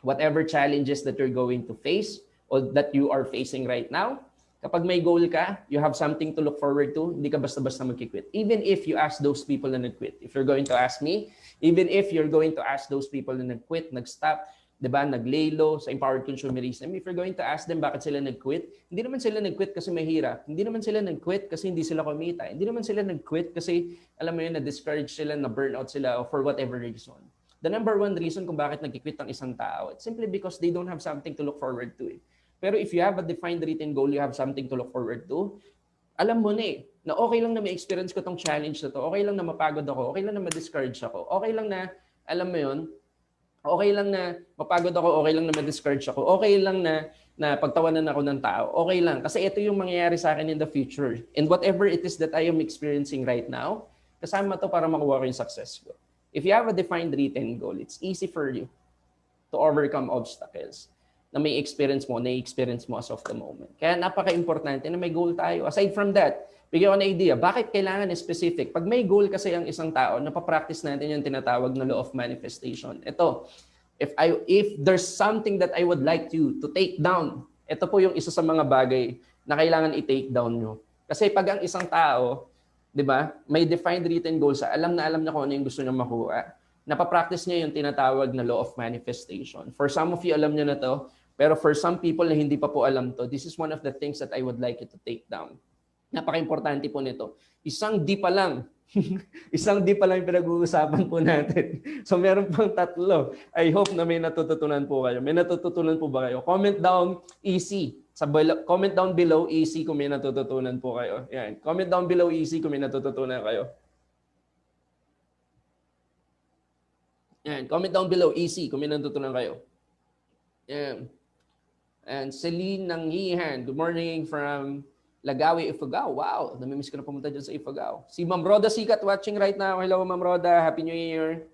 whatever challenges that you're going to face or that you are facing right now, kapag may goal ka, you have something to look forward to, hindi ka basta-basta mag-quit. Even if you ask those people na nag-quit. If you're going to ask me, even if you're going to ask those people na nag-quit, nag-stop, 'di ba, nag-lay low sa empowered consumerism, if you're going to ask them bakit sila nag-quit, hindi naman sila nag-quit kasi mahirap. Hindi naman sila nag-quit kasi hindi sila kumita. Hindi naman sila nag-quit kasi, alam mo yun, na-discourage sila, na-burnout sila, or for whatever reason. The number one reason kung bakit nag-quit ang isang tao, it's simply because they don't have something to look forward to. Pero if you have a defined written goal, you have something to look forward to, alam mo na okay lang na may experience ko tong challenge na to, okay lang na mapagod ako, okay lang na ma-discourage ako, okay lang na, alam mo yun, okay lang na mapagod ako, okay lang na ma-discourage ako, okay lang na pagtawanan ako ng tao, okay lang. Kasi ito yung mangyayari sa akin in the future. And whatever it is that I am experiencing right now, kasama to para makuha ko yung success ko. If you have a defined written goal, it's easy for you to overcome obstacles na may experience mo, na-experience mo as of the moment. Kaya napaka-importante na may goal tayo. Aside from that, bigyan ko na idea, bakit kailangan specific? Pag may goal kasi ang isang tao, napapractice natin yung tinatawag na law of manifestation. Ito, if there's something that I would like you to take down, ito po yung isa sa mga bagay na kailangan i-take down nyo. Kasi pag ang isang tao, di ba, may defined written goals, alam na alam niya kung ano yung gusto niya makuha, napapractice niya yung tinatawag na law of manifestation. For some of you, alam niyo na to, pero for some people na hindi pa po alam to, this is one of the things that I would like you to take down. Napaka-importante po nito. Isang di pa lang yung pinag-uusapan po natin. So meron pang tatlo. I hope na may natututunan po kayo. May natututunan po ba kayo? Comment down easy. Comment down below easy kung may natututunan po kayo. Yan. Comment down below easy kung may natututunan kayo. Yan. Comment down below easy kung may natutunan kayo. Yan. And Celine Nangihan, good morning from Lagawi, Ifugao. Wow, namimiss ko na pumunta dyan sa Ifugao. Si Ma'am Roda Sikat watching right now. Hello, Ma'am Roda. Happy New Year.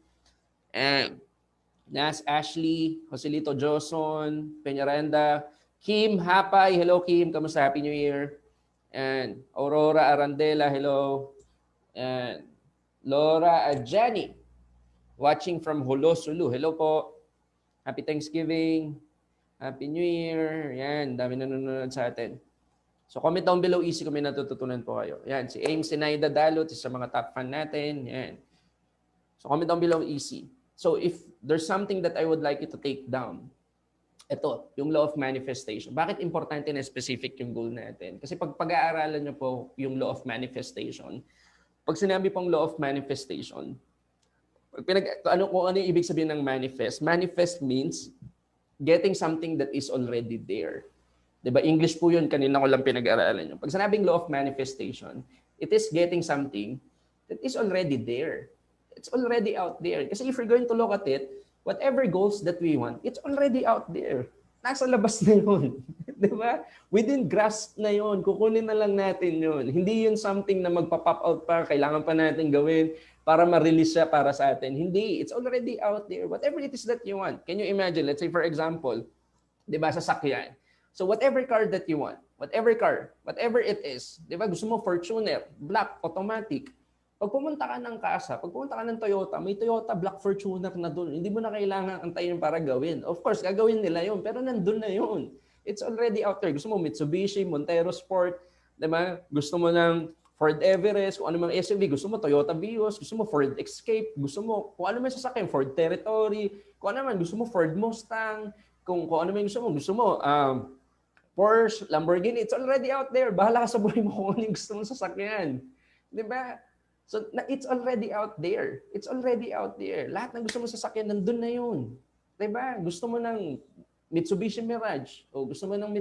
And Nas Ashley, Joselito Joson, Peñaranda, Kim Hapay. Hello, Kim. Kamusta? Happy New Year. And Aurora Arandela. Hello. And Laura Adjani, watching from Holo, Sulu. Hello po. Happy Thanksgiving. Happy New Year. Yan, dami nanonood sa atin. So comment down below easy kung may natututunan po kayo. Yan, si Aim Sinaida Dalot, isa sa mga top fan natin. Yan. So comment down below easy. So if there's something that I would like you to take down, ito, yung law of manifestation. Bakit importante na specific yung goal natin? Kasi pag pag-aaralan nyo po yung law of manifestation, pag sinabi pong law of manifestation, kung ano yung ibig sabihin ng manifest? Manifest means getting something that is already there. Diba? English po yun, kanina ko lang pinag-aralan yun. Pag sinabing law of manifestation, it is getting something that is already there. It's already out there. Kasi if you're going to look at it, whatever goals that we want, it's already out there. Nasa labas na yun. Diba? Within grasp na yun. Kukunin na lang natin yun. Hindi yun something na magpa-pop out pa, kailangan pa natin gawin para ma-release siya para sa atin. Hindi. It's already out there. Whatever it is that you want. Can you imagine? Let's say for example, diba, sasakyan. So whatever car that you want, whatever it is, di ba, gusto mo Fortuner, black, automatic. Pag pumunta ka ng Casa, pag pumunta ka ng Toyota, may Toyota Black Fortuner na doon. Hindi mo na kailangan antayin para gawin. Of course, gagawin nila yun, pero nandun na yun. It's already out there. Gusto mo Mitsubishi, Montero Sport, di ba? Gusto mo ng Ford Everest, kung ano mang SUV, gusto mo Toyota Vios, gusto mo Ford Escape, gusto mo kung ano man sasakyan, Ford Territory, kung ano man, gusto mo Ford Mustang, kung ano man gusto mo Porsche, Lamborghini, it's already out there. Bahala ka sa buhay mo kung ano yung gusto mong sasakyan. Di ba? So, it's already out there. It's already out there. Lahat ng gusto mong sasakyan, nandun na yun. Di ba? Gusto mo ng Mitsubishi Mirage, o gusto mo ng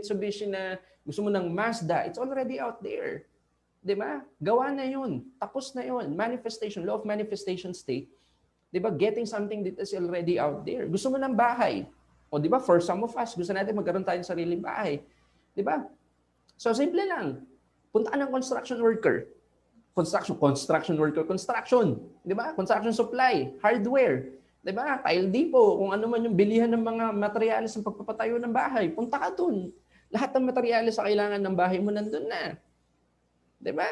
gusto mo ng Mazda, it's already out there. Di ba? Gawa na yun. Tapos na yun. Manifestation, law of manifestation state. Di ba? Getting something that is already out there. Gusto mo ng bahay. O di ba? For some of us, gusto natin magkaroon tayo ng sariling bahay. Di ba? So, simple lang. Punta ka ng construction worker. Construction worker. Di ba? Construction supply. Hardware. Di ba? Tile Depot. Kung ano man yung bilihan ng mga materyales ng pagpapatayo ng bahay. Punta ka dun. Lahat ng materyales sa kailangan ng bahay mo nandun na. Diba?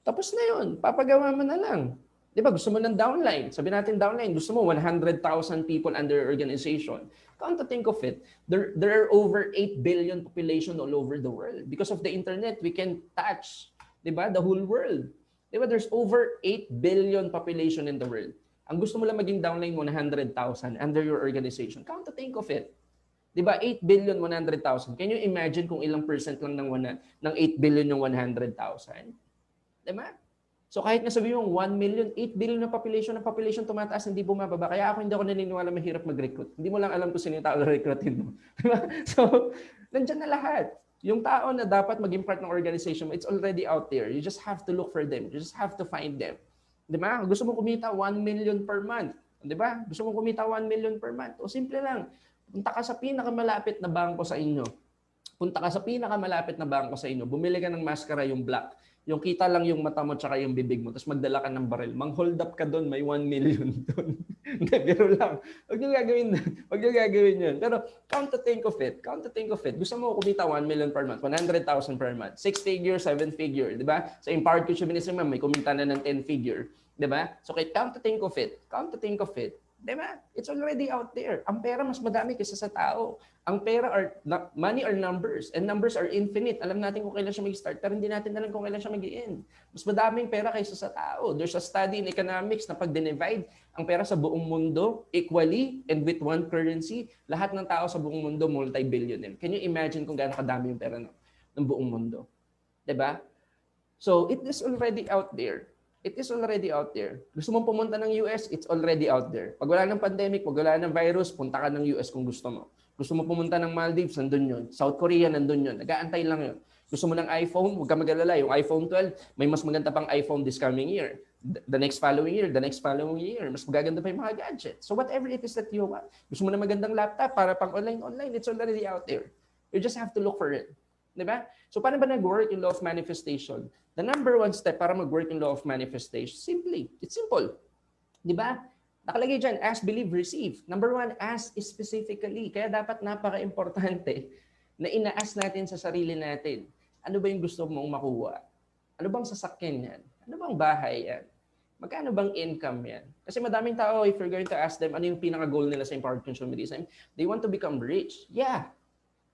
Tapos na yun. Papagawa mo na lang. Diba? Gusto mo ng downline. Sabi natin downline. Gusto mo 100,000 people under your organization. Come to think of it, there are over 8 billion population all over the world. Because of the internet, we can touch, diba, the whole world. Diba? There's over 8 billion population in the world. Ang gusto mo lang maging downline mo 100,000 under your organization. Come to think of it. Diba? 8 billion, 100,000. Can you imagine kung ilang percent lang ng 8 billion yung 100,000? Diba? So kahit nga sabi mo 1 million, 8 billion na population tumataas, hindi bumababa. Kaya hindi ako naniniwala mahirap mag-recruit. Hindi mo lang alam kung sino yung tao na recruitin mo. Diba? So, nandyan na lahat. Yung tao na dapat maging part ng organization mo, it's already out there. You just have to look for them. You just have to find them. Diba? Gusto mo kumita 1 million per month. Diba? Gusto mo kumita 1 million per month. O simple lang. Punta ka sa pinakamalapit na bangko sa inyo. Bumili ka ng mascara, yung black. Yung kita lang yung mata mo tsaka yung bibig mo. Tapos magdala ka ng baril. Mang-hold up ka doon, may 1 million doon. Hindi, biro lang. Huwag nyo gagawin yun. Pero come to think of it. Gusto mo kumita 1 million per month, 100,000 per month, 6 figure, 7 figure. Di ba? Sa Empowered Future Ministry, may kumita na ng 10 figure. Di ba? So, come to think of it. Diba? It's already out there. Ang pera mas madami kaysa sa tao. Ang pera money are numbers, and numbers are infinite. Alam natin kung kailan siya mag-start, pero hindi natin alam kung kailan siya mag-i-end. Mas madaming pera kaysa sa tao. There's a study in economics na pag dinivide ang pera sa buong mundo equally and with one currency, lahat ng tao sa buong mundo multi-billionaire. Can you imagine kung gaano kadami yung pera ng buong mundo? Diba? So, it is already out there. Gusto mong pumunta ng US, it's already out there. Pag wala ng pandemic, pag wala ng virus, punta ka ng US kung gusto mo. Gusto mo pumunta ng Maldives, nandun yun. South Korea, nandun yun. Nag-aantay lang yun. Gusto mo ng iPhone, huwag ka mag-alala. Yung iPhone 12, may mas maganda pang iPhone this coming year. The next following year. Mas magaganda pa yung mga gadgets. So whatever it is that you want. Gusto mo na magandang laptop para pang online, it's already out there. You just have to look for it. Diba? So paano ba nag-work yung law of manifestation? The number one step para mag-work yung law of manifestation, it's simple. Diba? Nakalagay dyan, ask, believe, receive. Number one, ask specifically. Kaya dapat napaka-importante na ina-ask natin sa sarili natin. Ano ba yung gusto mong makuha? Ano bang sasakyan yan? Ano bang bahay yan? Magkano bang income yan? Kasi madaming tao, if you're going to ask them, ano yung pinaka-goal nila sa Empowered Consumerism? They want to become rich. Yeah.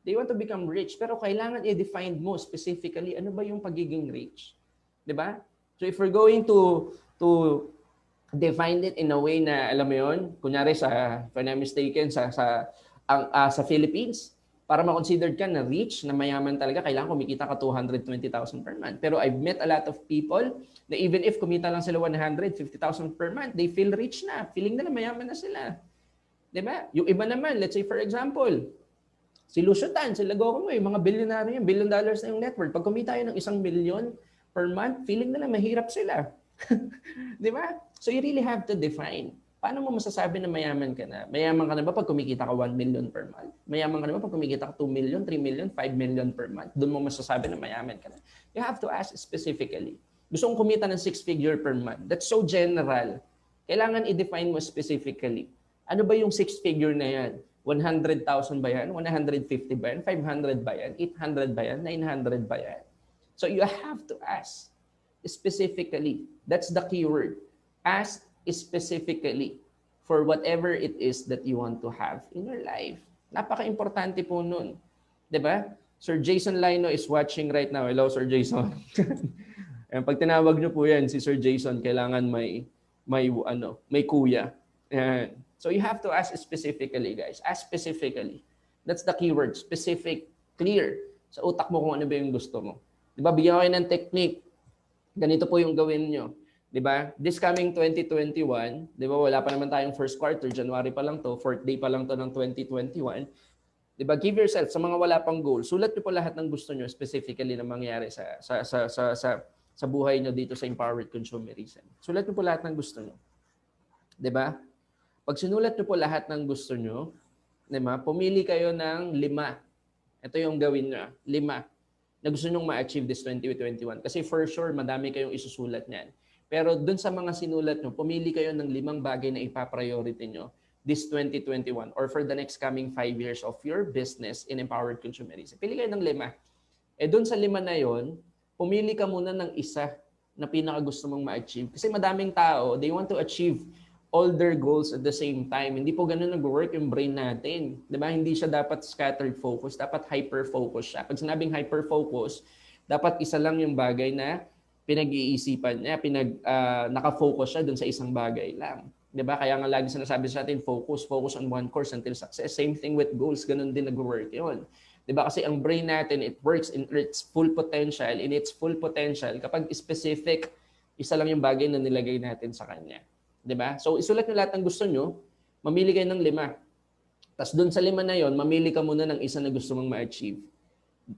They want to become rich, pero kailangan i-define mo specifically ano ba yung pagiging rich. 'Di ba? So if we're going to define it in a way na alam mo 'yon, kunyari if I'm not mistaken sa Philippines, para ma-considered ka na rich, na mayaman talaga, kailangan kumikita ka 220,000 per month. Pero I've met a lot of people na even if kumita lang sila 150,000 per month, they feel rich na. Feeling nila mayaman na sila. 'Di ba? Yung iba naman, let's say for example, si Lucio Tan, si Lagoco mo, yung mga bilyonaryo yan, $1 billion na yung net worth. Pag kumita yun ng 1 million per month, feeling nila mahirap sila. Di ba? So you really have to define. Paano mo masasabi na mayaman ka na? Mayaman ka na ba pag kumikita ka 1 million per month? Mayaman ka na ba pag kumikita ka 2 million, 3 million, 5 million per month? Doon mo masasabi na mayaman ka na. You have to ask specifically. Gusto kong kumita ng 6-figure per month. That's so general. Kailangan i-define mo specifically. Ano ba yung 6-figure na yan? 100,000 ba yan? 150 ba yan? 500 ba yan? 800 ba yan? 900 ba yan? So you have to ask specifically. That's the keyword. Ask specifically for whatever it is that you want to have in your life. Napaka-importante po nun. Diba? Sir Jason Lino is watching right now. Hello, Sir Jason. And pag tinawag nyo po yan, si Sir Jason, kailangan may kuya. Ayan. So you have to ask specifically, guys. Ask specifically. That's the keyword. Specific, clear. Sa utak mo kung ano ba yung gusto mo. Di ba? Bigyan kayo ng technique. Ganito po yung gawin nyo. Di ba? This coming 2021, di ba? Wala pa naman tayong first quarter. January pa lang to. Fourth day pa lang to ng 2021. Di ba? Give yourself, sa mga wala pang goal, sulat nyo po lahat ng gusto nyo specifically na mangyari sa buhay nyo dito sa Empowered Consumerism. Sulat nyo po lahat ng gusto nyo. Di ba? Pag sinulat nyo po lahat ng gusto nyo, di ba? Pumili kayo ng 5. Ito yung gawin nyo. 5 na gusto nyong ma-achieve this 2021. Kasi for sure, madami kayong isusulat niyan. Pero dun sa mga sinulat nyo, pumili kayo ng 5 bagay na ipapriority nyo this 2021 or for the next coming 5 years of your business in Empowered Consumerism. Pili kayo ng 5. Dun sa 5 na yon, pumili ka muna ng isa na pinaka gusto mong ma-achieve. Kasi madaming tao, they want to achieve all their goals at the same time. Hindi po ganun nag-work yung brain natin. Diba? Hindi siya dapat scattered focus, dapat hyper-focus siya. Pag sinabing hyper-focus, dapat isa lang yung bagay na pinag-iisipan niya, nakafocus siya dun sa isang bagay lang. Diba? Kaya nga lagi sinasabi sa atin, focus on one course until success. Same thing with goals, ganun din nag-work yun. Diba? Kasi ang brain natin, it works in its full potential. In its full potential, kapag specific, isa lang yung bagay na nilagay natin sa kanya. Diba? So, isulat nyo lahat ng gusto nyo, mamili kayo ng 5. Tapos doon sa 5 na yon, mamili ka muna ng isa na gusto mong ma-achieve.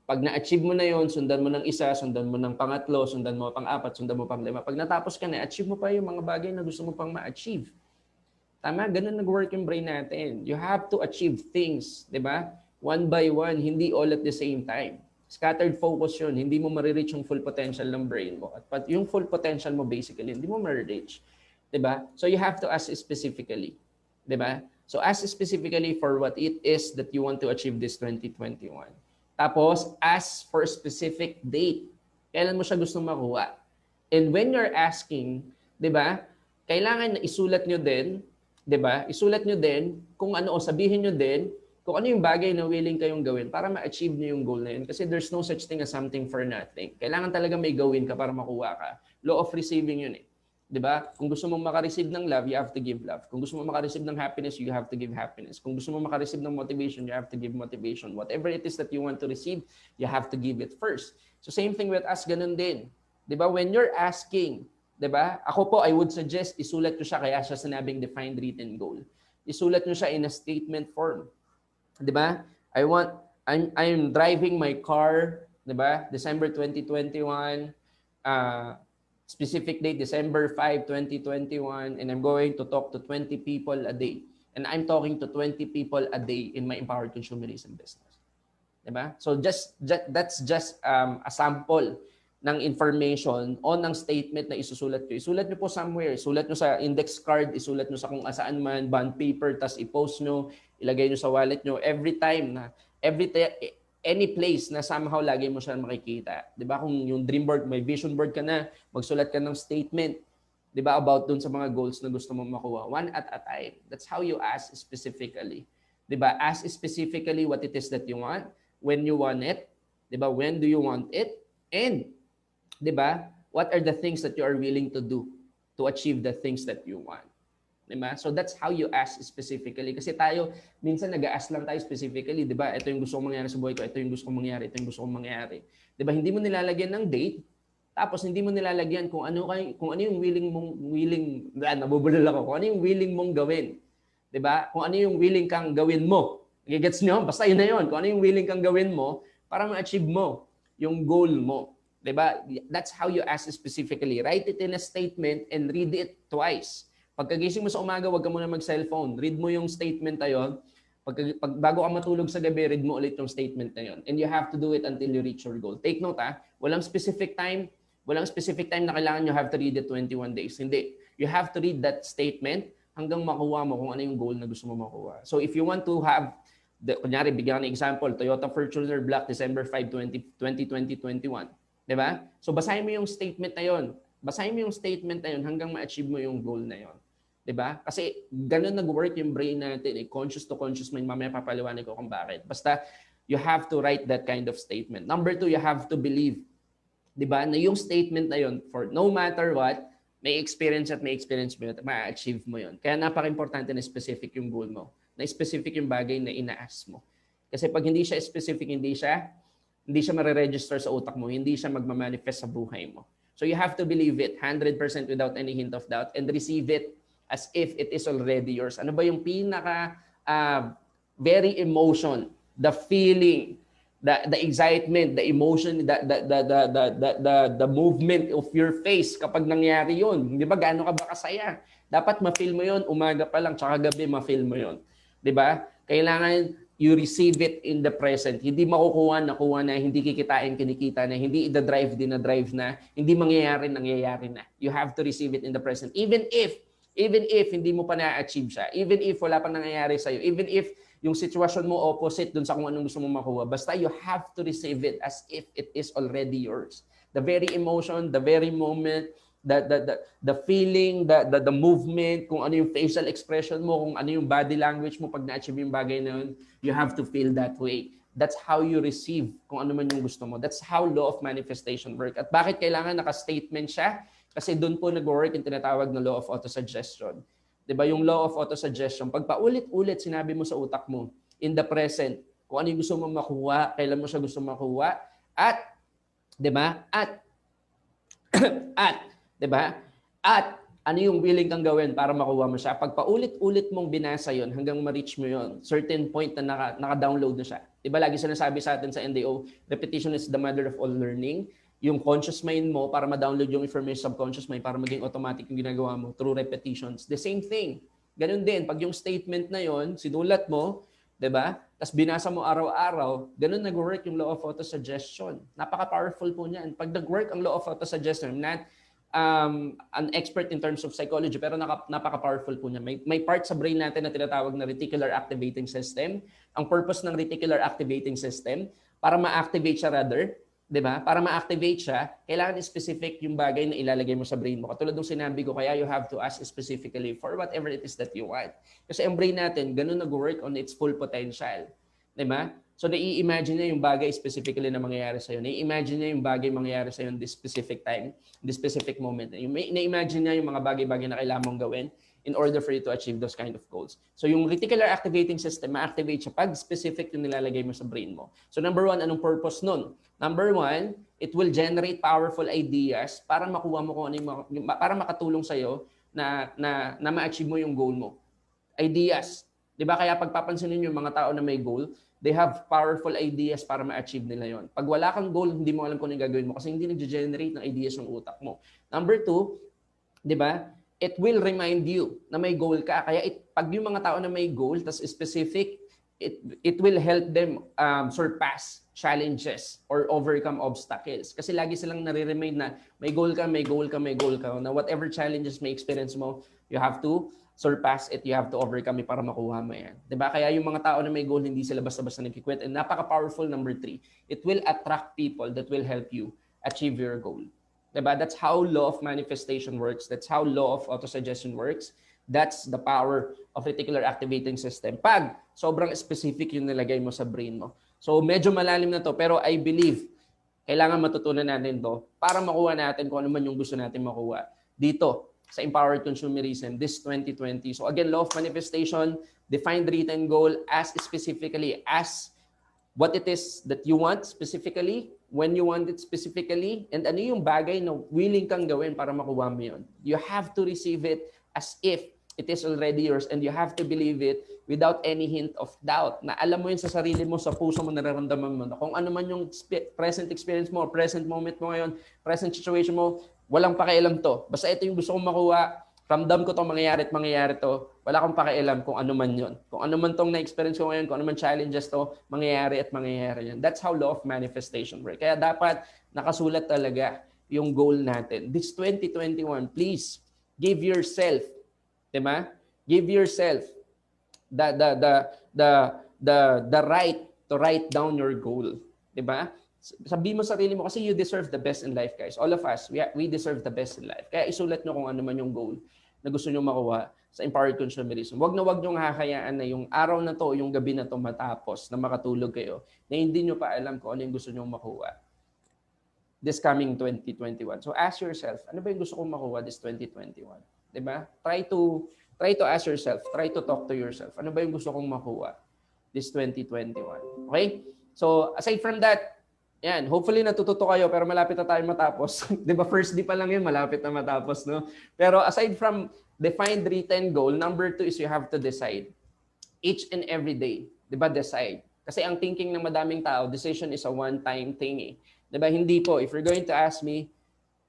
Pag na-achieve mo na yon, sundan mo ng isa, sundan mo ng pangatlo, sundan mo pang-4, sundan mo pang-5. Pag natapos ka na, achieve mo pa yung mga bagay na gusto mo pang ma-achieve. Tama? Ganun nag-work yung brain natin. You have to achieve things, diba? One by one, hindi all at the same time. Scattered focus yun. Hindi mo marireach yung full potential ng brain mo. At yung full potential mo basically, hindi mo marireach. Diba? So you have to ask specifically. Diba? So ask specifically for what it is that you want to achieve this 2021. Tapos, ask for a specific date. Kailan mo siya gusto makuha? And when you're asking, diba, kailangan na isulat nyo din, diba? Isulat nyo din kung ano, o sabihin nyo din kung ano yung bagay na willing kayong gawin para ma-achieve nyo yung goal na yun. Kasi there's no such thing as something for nothing. Kailangan talaga may gawin ka para makuha ka. Law of receiving yun eh. Diba? Kung gusto mong makareceive ng love, you have to give love. Kung gusto mong makareceive ng happiness, you have to give happiness. Kung gusto mong makareceive ng motivation, you have to give motivation. Whatever it is that you want to receive, you have to give it first. So same thing with us, ganun din. Diba? When you're asking, diba? Ako po, I would suggest, isulat nyo siya, kaya siya sinabing defined written goal. Isulat nyo siya in a statement form. Diba? I'm driving my car, diba? December 2021, specific date, December 5, 2021, and I'm going to talk to 20 people a day. And I'm talking to 20 people a day in my Empowered Consumerism business. Diba? So that's just a sample ng information o ng statement na isusulat ko. Isulat nyo po somewhere. Isulat nyo sa index card, isulat nyo sa kung asaan man, bond paper, tas i-post nyo, ilagay nyo sa wallet nyo. Any place na somehow lagi mo siya makikita. 'Di ba? Kung yung dream board, may vision board ka na, magsulat ka ng statement, 'di ba, about dun sa mga goals na gusto mong makuha. One at a time. That's how you ask specifically. 'Di ba? Ask specifically what it is that you want, when you want it, 'di ba? When do you want it? And 'di ba? What are the things that you are willing to do to achieve the things that you want? Diba? So that's how you ask specifically. Kasi tayo, minsan nag-a-ask lang tayo specifically, di ba? Ito yung gusto kong mangyari sa buhay ko, ito yung gusto kong mangyari, ito yung gusto kong mangyari. Di ba? Hindi mo nilalagyan ng date, tapos hindi mo nilalagyan kung ano yung nabubulol ako, kung ano yung willing mong gawin. Di ba? Kung ano yung willing kang gawin mo. Gets nyo? Basta yun na yun. Kung ano yung willing kang gawin mo para ma-achieve mo yung goal mo. Di ba? That's how you ask specifically. Write it in a statement and read it twice. Pagkagising mo sa umaga, huwag ka muna mag-cellphone. Read mo yung statement na yun. Bago ka matulog sa gabi, read mo ulit yung statement na yun. And you have to do it until you reach your goal. Take note walang specific time na kailangan you have to read it 21 days. Hindi. You have to read that statement hanggang makuha mo kung ano yung goal na gusto mo makuha. So if you want to have, kunyari, bigyan ng example, Toyota Fortuner Black, December 5, 2021. Diba? So basahin mo yung statement na yun. Basahin mo yung statement na yun hanggang ma-achieve mo yung goal na yun. Diba? Kasi ganun nag-work yung brain natin. Conscious to conscious mind. Mamaya papaliwanag ko kung bakit. Basta, you have to write that kind of statement. Number 2, you have to believe. 'Di ba? Na yung statement na yun, for no matter what, may experience at may experience mo yun, ma-achieve mo yun. Kaya napaka-importante na specific yung goal mo, na specific yung bagay na inaas mo. Kasi pag hindi siya specific, hindi siya mare-register sa utak mo, hindi siya magma-manifest sa buhay mo. So you have to believe it 100% without any hint of doubt and receive it as if it is already yours. Ano ba yung pinaka very emotion, the feeling, the excitement, the emotion, the movement of your face kapag nangyari yun? Di ba? Gaano ka ba kasaya? Dapat ma-feel mo yun, umaga pa lang, tsaka gabi ma-feel mo yun. Di ba? Kailangan you receive it in the present. Hindi makukuha, nakuha na, hindi kikitain, kinikita na, hindi i-drive din na drive na, hindi mangyayari, nangyayari na. You have to receive it in the present. Even if hindi mo pa na-achieve siya, even if wala pang nangyayari sa'yo, even if yung sitwasyon mo opposite dun sa kung anong gusto mo makuha, basta you have to receive it as if it is already yours. The very emotion, the very moment, the feeling, the movement, kung ano yung facial expression mo, kung ano yung body language mo pag na-achieve yung bagay na yun, you have to feel that way. That's how you receive kung ano man yung gusto mo. That's how law of manifestation work. At bakit kailangan naka-statement siya? Kasi doon po nag-work yung tinatawag na law of autosuggestion. 'Di ba yung law of autosuggestion? Pag paulit-ulit sinabi mo sa utak mo, in the present, kung ano yung gusto mo makuha, kailan mo siya gusto makuha, at 'di ba? At 'di ba? At ano yung willing kang gawin para makuha mo siya? Pag paulit-ulit mong binasa 'yon hanggang ma-reach mo 'yon, certain point na naka-download na siya. 'Di ba lagi sinasabi sa atin sa NDO, repetition is the mother of all learning. Yung conscious mind mo para ma-download yung information subconscious mind para maging automatic yung ginagawa mo through repetitions. The same thing. Ganun din, pag yung statement na 'yon, sinulat mo, 'di ba? Tapos binasa mo araw-araw, ganun nag-work yung law of autosuggestion. Napaka-powerful po niyan. Pag nag-work ang law of autosuggestion, not an expert in terms of psychology, pero napaka-powerful po niya. May part sa brain natin na tinatawag na reticular activating system. Ang purpose ng reticular activating system, para ma-activate siya rather, 'di ba? Para ma-activate siya, kailangan specific yung bagay na ilalagay mo sa brain mo. Katulad ng sinabi ko, kaya you have to ask specifically for whatever it is that you want. Kasi ang brain natin, ganun nag-work on its full potential. 'Di ba? So, nai-imagine niya yung bagay specifically na mangyayari sa'yo. Nai-imagine niya yung bagay mangyayari sa'yo in this specific time, in this specific moment. Nai-imagine niya yung mga bagay-bagay na kailangan mong gawin in order for you to achieve those kind of goals. So, yung reticular activating system, ma-activate siya pag specific yung nilalagay mo sa brain mo. So, number one, anong purpose nun? Number one, it will generate powerful ideas para makuha mo kung ano yung, para makatulong sa'yo na ma-achieve mo yung goal mo. Ideas. Di ba? Kaya pagpapansinin yung mga tao na may goal, they have powerful ideas para ma-achieve nila yon. Pag wala kang goal, hindi mo alam kung ano yung gagawin mo kasi hindi nag-generate ng ideas yung utak mo. Number two, di ba? It will remind you na may goal ka. Kaya pag yung mga tao na may goal, tas specific, it will help them surpass challenges or overcome obstacles. Kasi lagi silang nare-remind na may goal ka, may goal ka, may goal ka. Na whatever challenges may experience mo, you have to surpass it, you have to overcome it para makuha mo yan. Diba? Kaya yung mga tao na may goal, hindi sila basta-basta nagkikwit. And napaka-powerful, number three, it will attract people that will help you achieve your goal. Diba? That's how law of manifestation works. That's how law of autosuggestion works. That's the power of reticular activating system. Pag sobrang specific yung nilagay mo sa brain mo. So medyo malalim na to, pero I believe kailangan matutunan natin to para makuha natin kung ano man yung gusto natin makuha dito sa Empowered Consumerism this 2020. So again, law of manifestation, define the written goal as specifically as what it is that you want specifically, when you want it specifically, and ano yung bagay na willing kang gawin para makuha mo yun. You have to receive it as if it is already yours and you have to believe it without any hint of doubt. Na alam mo yun sa sarili mo, sa puso mo, nararamdaman mo na kung ano man yung present experience mo, present moment mo ngayon, present situation mo, walang pakialam to. Basta ito yung gusto kong makuha, ramdam ko itong mangyayari at mangyayari to, wala akong pakialam kung ano man yun. Kung ano man itong na-experience ko ngayon, kung ano man challenges to, mangyayari at mangyayari yun. That's how law of manifestation works. Kaya dapat nakasulat talaga yung goal natin. This 2021, please, give yourself, diba? Give yourself the right to write down your goal. Diba? Sabi mo sarili mo kasi you deserve the best in life, guys. All of us, we deserve the best in life. Kaya isulat nyo kung ano man yung goal na gusto nyo makuha sa Empowered Consumerism. Huwag nyo hahayaan na yung araw na to, yung gabi na to matapos, na makatulog kayo, na hindi nyo pa alam kung ano yung gusto nyo makuha. this coming 2021. So ask yourself, ano ba yung gusto kong makuha this 2021? 'Di ba? Try to ask yourself, try to talk to yourself. Ano ba yung gusto kong makuha this 2021? Okay? So aside from that, yan, hopefully natututo kayo pero malapit na tayo matapos. 'Di ba? First day pa lang 'yun, malapit na matapos, no? Pero aside from defined written goal, number 2 is you have to decide. Each and every day, 'di ba? Decide. Kasi ang thinking ng madaming tao, decision is a one-time thing eh. 'Di ba? Hindi po. If you're going to ask me,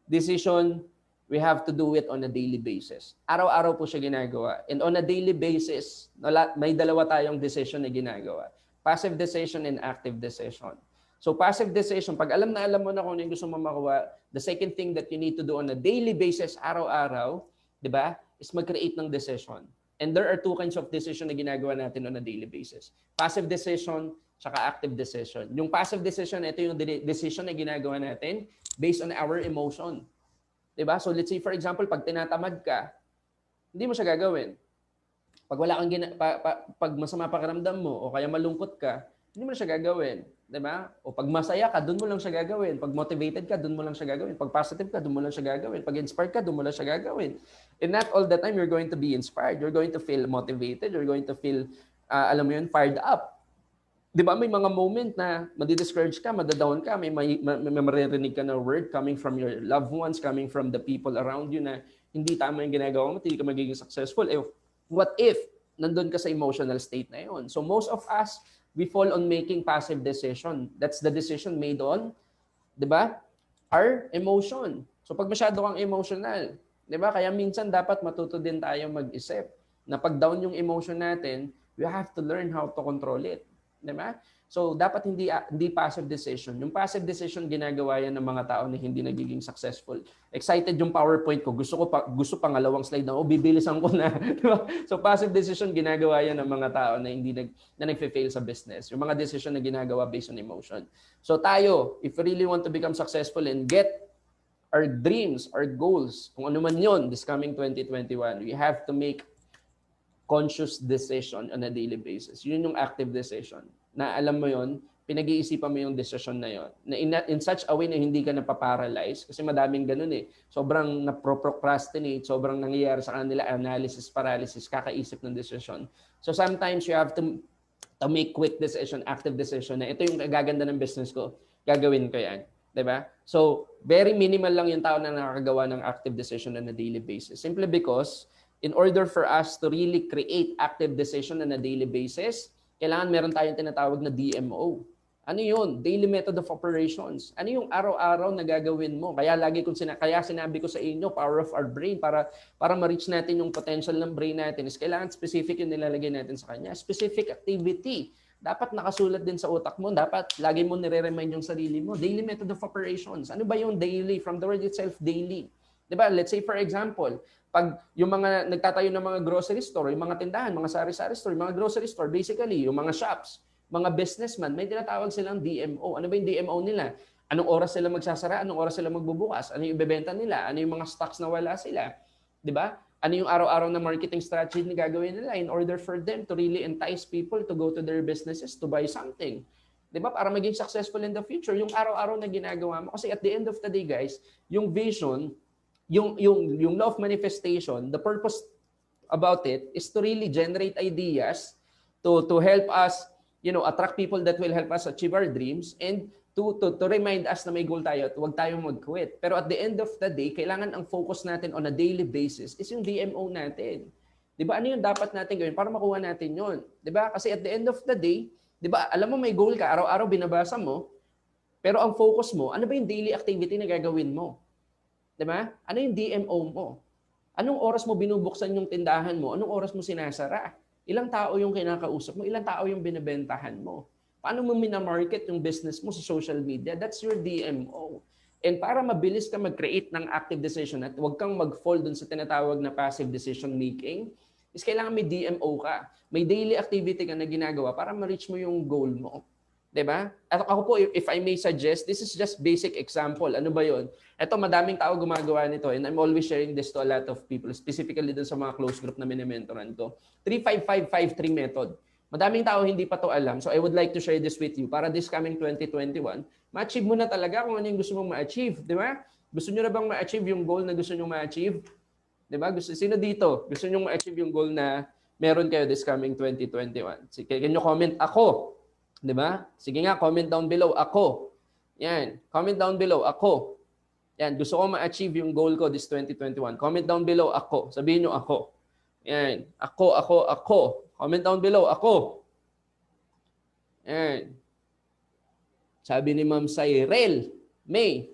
decision, we have to do it on a daily basis. Araw-araw po siya ginagawa. And on a daily basis, may dalawa tayong decision na ginagawa. Passive decision and active decision. So passive decision, pag alam na alam mo na kung ano yung gusto mo makuha, the second thing that you need to do on a daily basis, araw-araw, 'di ba, is mag-create ng decision. And there are two kinds of decision na ginagawa natin on a daily basis. Passive decision, tsaka active decision. Yung passive decision, ito yung decision na ginagawa natin based on our emotion. Diba? So let's say for example, pag tinatamad ka, hindi mo siya gagawin. Pag wala kang pag masama pakiramdam mo o kaya malungkot ka, hindi mo na siya gagawin. Diba? O pag masaya ka, doon mo lang siya gagawin. Pag motivated ka, doon mo lang siya gagawin. Pag positive ka, doon mo lang siya gagawin. Pag inspired ka, doon mo lang siya gagawin. And not all the time you're going to be inspired. You're going to feel motivated. You're going to feel, alam mo yun, fired up. Di ba? May mga moment na madi-discourage ka, madadown ka, may maririnig ka na word coming from your loved ones, coming from the people around you na hindi tama yung ginagawa mo, hindi ka magiging successful. Eh, what if nandun ka sa emotional state na yun? So most of us, we fall on making passive decision. That's the decision made on, di ba? Our emotion. So pag masyado kang emotional, di ba? Kaya minsan dapat matuto din tayo mag-isip na pag down yung emotion natin, we have to learn how to control it. Di ba? So dapat hindi passive decision. Yung passive decision ginagawa yan ng mga tao na hindi nagiging successful. Excited yung PowerPoint ko. Gusto pangalawang slide na bibilisan ko na. Diba? So passive decision ginagawa yan ng mga tao na nagfe-fail sa business. Yung mga decision na ginagawa based on emotion. So tayo, if we really want to become successful and get our dreams, our goals, kung ano man yun this coming 2021, we have to make conscious decision on a daily basis. Yun yung active decision. Na alam mo yon, pinag-iisipan mo yung decision na yon. Na in such a way na hindi ka napaparalyze kasi madaming ganun eh. Sobrang napro-procrastinate, sobrang nangyayari sa kanila analysis paralysis, kakaisip ng decision. So sometimes you have to make quick decision, active decision na ito yung gaganda ng business ko, gagawin ko yan. 'Di ba? So very minimal lang yung tao na nakakagawa ng active decision on a daily basis. Simply because in order for us to really create active decision on a daily basis, kailangan meron tayong tinatawag na DMO. Ano yun? Daily Method of Operations. Ano yung araw-araw na gagawin mo? Kaya kaya sinabi ko sa inyo, power of our brain, para ma-reach natin yung potential ng brain natin is kailangan specific yung nilalagay natin sa kanya. Specific activity. Dapat nakasulat din sa utak mo. Dapat lagi mo nire-remind yung sarili mo. Daily Method of Operations. Ano ba yung daily? From the word itself, daily. Diba? Let's say for example, pag yung mga nagtatayo ng mga grocery store, yung mga tindahan, mga sari-sari store, mga grocery store, basically, yung mga shops, mga businessman, may tinatawag silang DMO. Ano ba yung DMO nila? Anong oras sila magsasara? Anong oras sila magbubukas? Ano yung ibebenta nila? Ano yung mga stocks na wala sila? Diba? Ano yung araw-araw na marketing strategy na gagawin nila in order for them to really entice people to go to their businesses to buy something? Diba? Para maging successful in the future, yung araw-araw na ginagawa mo. Kasi at the end of the day, guys, yung vision, yung law of manifestation, the purpose about it is to really generate ideas to help us, attract people that will help us achieve our dreams and to remind us na may goal tayo at huwag tayong mag-quit. Pero at the end of the day, kailangan ang focus natin on a daily basis is yung DMO natin. 'Di ba? Ano yung dapat natin gawin para makuha natin 'yon? 'Di ba? Kasi at the end of the day, 'di ba? Alam mo may goal ka, araw-araw binabasa mo, pero ang focus mo, ano ba yung daily activity na gagawin mo? Diba? Ano yung DMO mo? Anong oras mo binubuksan yung tindahan mo? Anong oras mo sinasara? Ilang tao yung kinakausap mo? Ilang tao yung binebentahan mo? Paano mo minamarket yung business mo sa social media? That's your DMO. And para mabilis ka mag-create ng active decision at huwag kang mag-fall dun sa tinatawag na passive decision making, is kailangan may DMO ka. May daily activity ka na ginagawa para ma-reach mo yung goal mo. Diba? At ako po, if I may suggest, this is just basic example. Ano ba yon? Ito, madaming tao gumagawa nito and I'm always sharing this to a lot of people, specifically dun sa mga close group na minimentoran ko. 3-5-5-5-3 method. Madaming tao hindi pa to alam. So I would like to share this with you para this coming 2021, ma-achieve mo na talaga kung ano yung gusto mong ma-achieve. Di ba? Gusto nyo na bang ma-achieve yung goal na gusto nyo ma-achieve? Di ba? Sino dito? Gusto nyo ma-achieve yung goal na meron kayo this coming 2021? Sige, can you comment ako? Di ba? Sige nga, comment down below. Ako. Yan. Comment down below. Ako. Yan. Gusto ko ma-achieve yung goal ko this 2021. Comment down below. Ako. Sabihin nyo ako. Yan. Ako. Comment down below. Ako. Yan. Sabi ni Ma'am Cyril May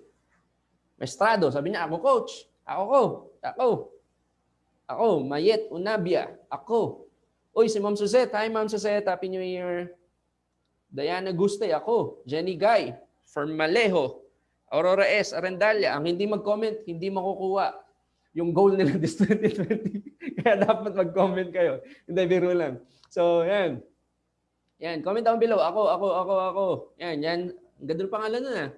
Mestrado. Sabi niya, ako coach. Ako. Mayet Unabia. Ako. Uy, si Ma'am Suzette. Hi, Ma'am Suzette. Happy New Year. Diana Guste. Ako. Jenny Guy. Formalejo. Aurora S. Arendalia. Ang hindi mag-comment, hindi makukuha yung goal nila this 2020. Kaya dapat mag-comment kayo. Hindi, biro lang. So, yan. Yan. Comment down below. Ako. Yan. Ganda ng pangalan na.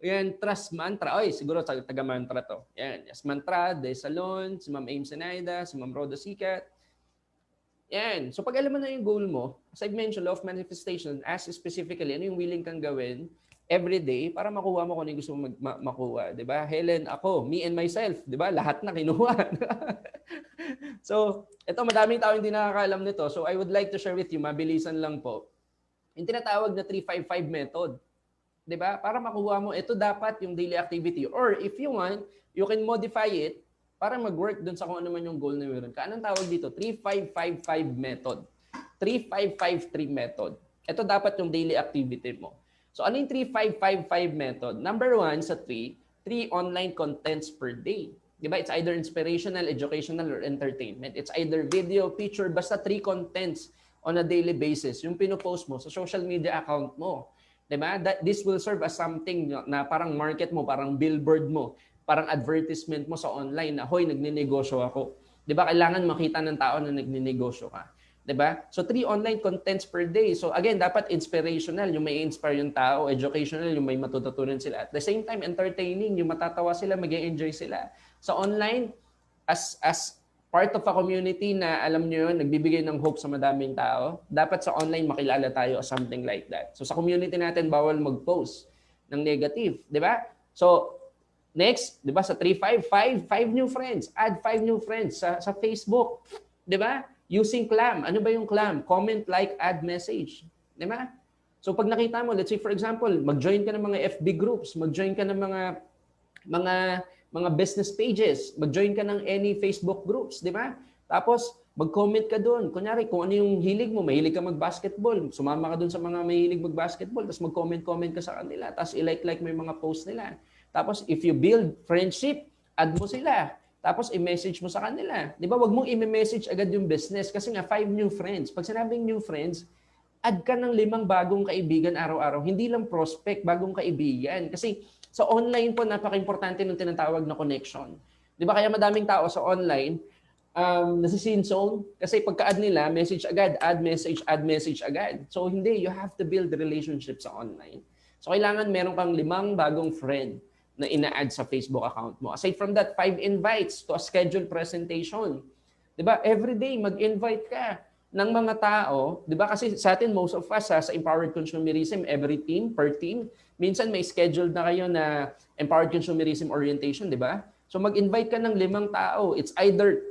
Yan, Trust Mantra. Oy, siguro taga-mantra to. Yan. Yes, Mantra, De Salon, si Ma'am Aim Senaida, si Ma'am Roda Sikat. Yan. So, pag alam mo na yung goal mo, as I've mentioned, law of manifestation, ask specifically, ano yung willing kang gawin every day para makuha mo kung ano yung gusto mo makuha. Diba? Helen, ako, me and myself. Diba? Lahat na kinuha. So, ito, madaming tao hindi nakakaalam nito. So, I would like to share with you, mabilisan lang po, yung tinatawag na 355 method. Diba? Para makuha mo, ito dapat yung daily activity. Or if you want, you can modify it para mag-work dun sa kung ano man yung goal na meron ka. Anong tawag dito? 3555 method. 3553 method. Ito dapat yung daily activity mo. So ano yung 3555 method? Number 1 sa 3 online contents per day. Diba? It's either inspirational, educational, or entertainment. It's either video, picture, basta 3 contents on a daily basis. Yung pinopost mo sa social media account mo. Diba? This will serve as something na parang market mo, parang billboard mo, parang advertisement mo sa online na, hoy, nagninegosyo ako. Diba? Kailangan makita ng tao na nagninegosyo ka. Diba? So 3 online contents per day. So again, dapat inspirational, yung may inspire yung tao, educational, yung may matututunan sila. At the same time, entertaining, yung matatawa sila, mag-enjoy sila. So online, as part of a community na alam nyo yun, nagbibigay ng hope sa madaming tao, dapat sa online makilala tayo as something like that. So sa community natin, bawal mag-post ng negative. Di ba? So next, di ba sa 355, 5 new friends. Add 5 new friends sa Facebook. Di ba? Using CLAM. Ano ba yung CLAM? Comment, like, add message. Di ba? So pag nakita mo, let's say for example, mag-join ka ng mga FB groups, mag-join ka ng mga business pages, mag-join ka ng any Facebook groups, di ba? Tapos, mag-comment ka doon. Kunyari, kung ano yung hilig mo, mahilig ka mag-basketball, sumama ka doon sa mga mahilig mag-basketball, tapos mag-comment ka sa kanila, tapos i-like mo yung mga post nila. Tapos, if you build friendship, add mo sila. Tapos, i-message mo sa kanila. Di ba? Wag mong i-message agad yung business kasi nga, 5 new friends. Pag sinabing new friends, add ka ng 5 bagong kaibigan araw-araw. Hindi lang prospect, bagong kaibigan. Kasi sa online po, napaka-importante ng tinatawag na connection. Di ba? Kaya madaming tao sa online, nasi-scene zone. Kasi pagka-add nila, message agad, add message agad. So hindi, you have to build relationships sa online. So kailangan meron kang 5 bagong friend na ina-add sa Facebook account mo. Aside from that, 5 invites to a scheduled presentation. Di ba? Every day, mag-invite ka ng mga tao. Di ba? Kasi sa atin, most of us, sa Empowered Consumerism, every team, per team, minsan may scheduled na kayo na Empowered Consumerism Orientation, di ba? So mag-invite ka ng 5 tao. It's either,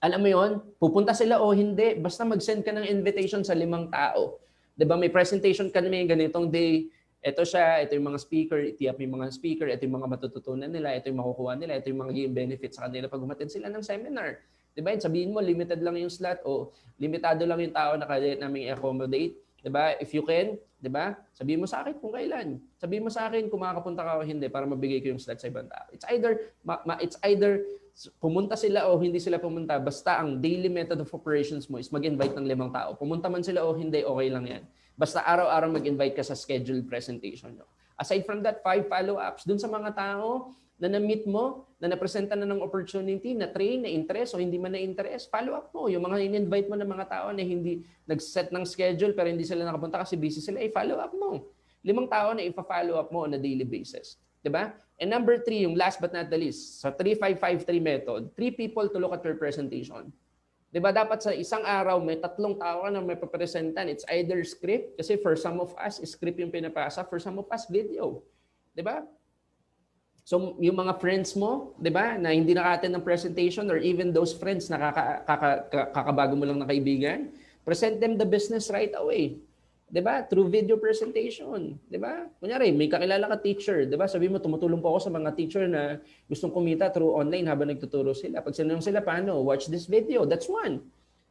alam mo yon, pupunta sila o hindi. Basta mag-send ka ng invitation sa 5 tao. Di ba? May presentation ka na may ganitong day. Ito siya, ito yung mga speaker, itiap yung mga speaker, ito yung mga matututunan nila, ito yung makukuha nila, ito yung mga magiging benefits sa kanila pag umattend sila ng seminar. Diba? Sabihin mo, limited lang yung slot o limitado lang yung tao na kaya namin i-accommodate. Diba? If you can, diba? Sabihin mo sa akin kung kailan. Sabihin mo sa akin kung makakapunta ka o hindi para mabigay ko yung slot sa ibang tao. It's either pumunta sila o hindi sila pumunta. Basta ang daily method of operations mo is mag-invite ng 5 tao. Pumunta man sila o hindi, okay lang yan. Basta araw-araw mag-invite ka sa scheduled presentation nyo. Aside from that, 5 follow-ups dun sa mga tao na na-meet mo, na napresenta na ng opportunity, na train, na interest o hindi man na interest, follow up mo. Yung mga in-invite mo ng mga tao na hindi nag-set ng schedule pero hindi sila nakapunta kasi busy sila, follow up mo. 5 tao na ipa-follow up mo on a daily basis. Diba? And number 3, yung last but not the least, sa 3553 method, 3 people to look at your presentation. 'Di ba dapat sa isang araw may 3 tao ka na may papresentan. It's either script, kasi for some of us, script yung pinapasa. For some of us, video. 'Di ba? So yung mga friends mo, 'di ba, na hindi naka-attend ng presentation, or even those friends na kakabago mo lang na kaibigan, present them the business right away. 'Di ba? Through video presentation, 'di ba? Kunyari, may kakilala ka teacher, 'di ba? Sabi mo, tumutulong po ako sa mga teacher na gustong kumita through online habang nagtuturo sila. Pag sinanong sila, paano? Watch this video. That's one.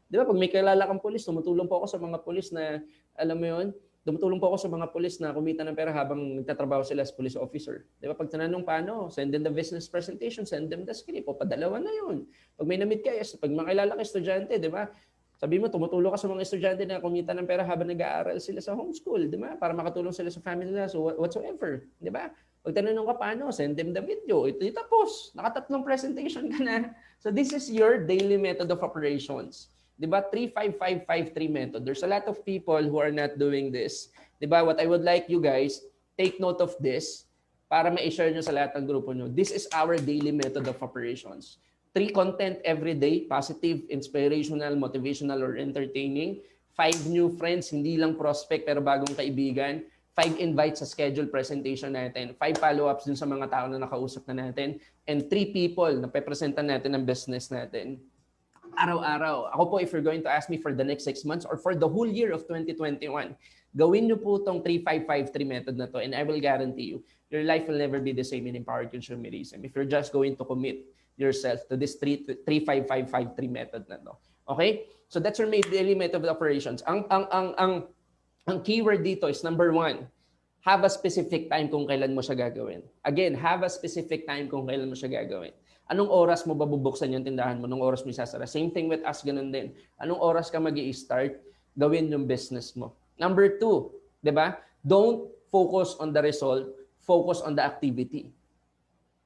'Di ba? Pag may kilala kang pulis, tumutulong po ako sa mga pulis na, alam mo 'yon, tumutulong po ako sa mga pulis na kumita ng pera habang nagtatrabaho sila as police officer. 'Di ba? Pag tinanong paano, send them the business presentation, send them the script, o padalawa na 'yun. Pag may na-meet ka, pag makilala ka estudyante, 'di ba? Sabi mo, tumutulong ka sa mga estudyante na kumita ng pera habang nag-aaral sila sa homeschool, 'di ba? Para makatulong sila sa family nila, so whatsoever, 'di ba? Pag tinanong ka paano, send them the video. Ito tapos, nakatatlong presentation ka na. So this is your daily method of operations. 'Di ba? 3-5-5-5-3 method. There's a lot of people who are not doing this. 'Di ba? What I would like you guys, take note of this para ma-share nyo sa lahat ng grupo nyo. This is our daily method of operations. 3 content every day, positive, inspirational, motivational, or entertaining. 5 new friends, hindi lang prospect pero bagong kaibigan. 5 invites sa scheduled presentation natin. 5 follow-ups dun sa mga tao na nakausap na natin. And 3 people na pepresentan natin ng business natin. Araw-araw. Ako po, if you're going to ask me for the next 6 months or for the whole year of 2021, gawin nyo po itong 3-5-5-3 method na to, and I will guarantee you, your life will never be the same in empowered consumerism if you're just going to commit yourself to this 3-5-5-5-3 method na to. Okay? So that's your daily method of operations. Ang keyword dito is number 1, have a specific time kung kailan mo siya gagawin. Again, have a specific time kung kailan mo siya gagawin. Anong oras mo babubuksan yung tindahan mo? Anong oras mo isasara? Same thing with us, ganun din. Anong oras ka mag-i-start? Gawin yung business mo. Number 2, di ba? Don't focus on the result, focus on the activity.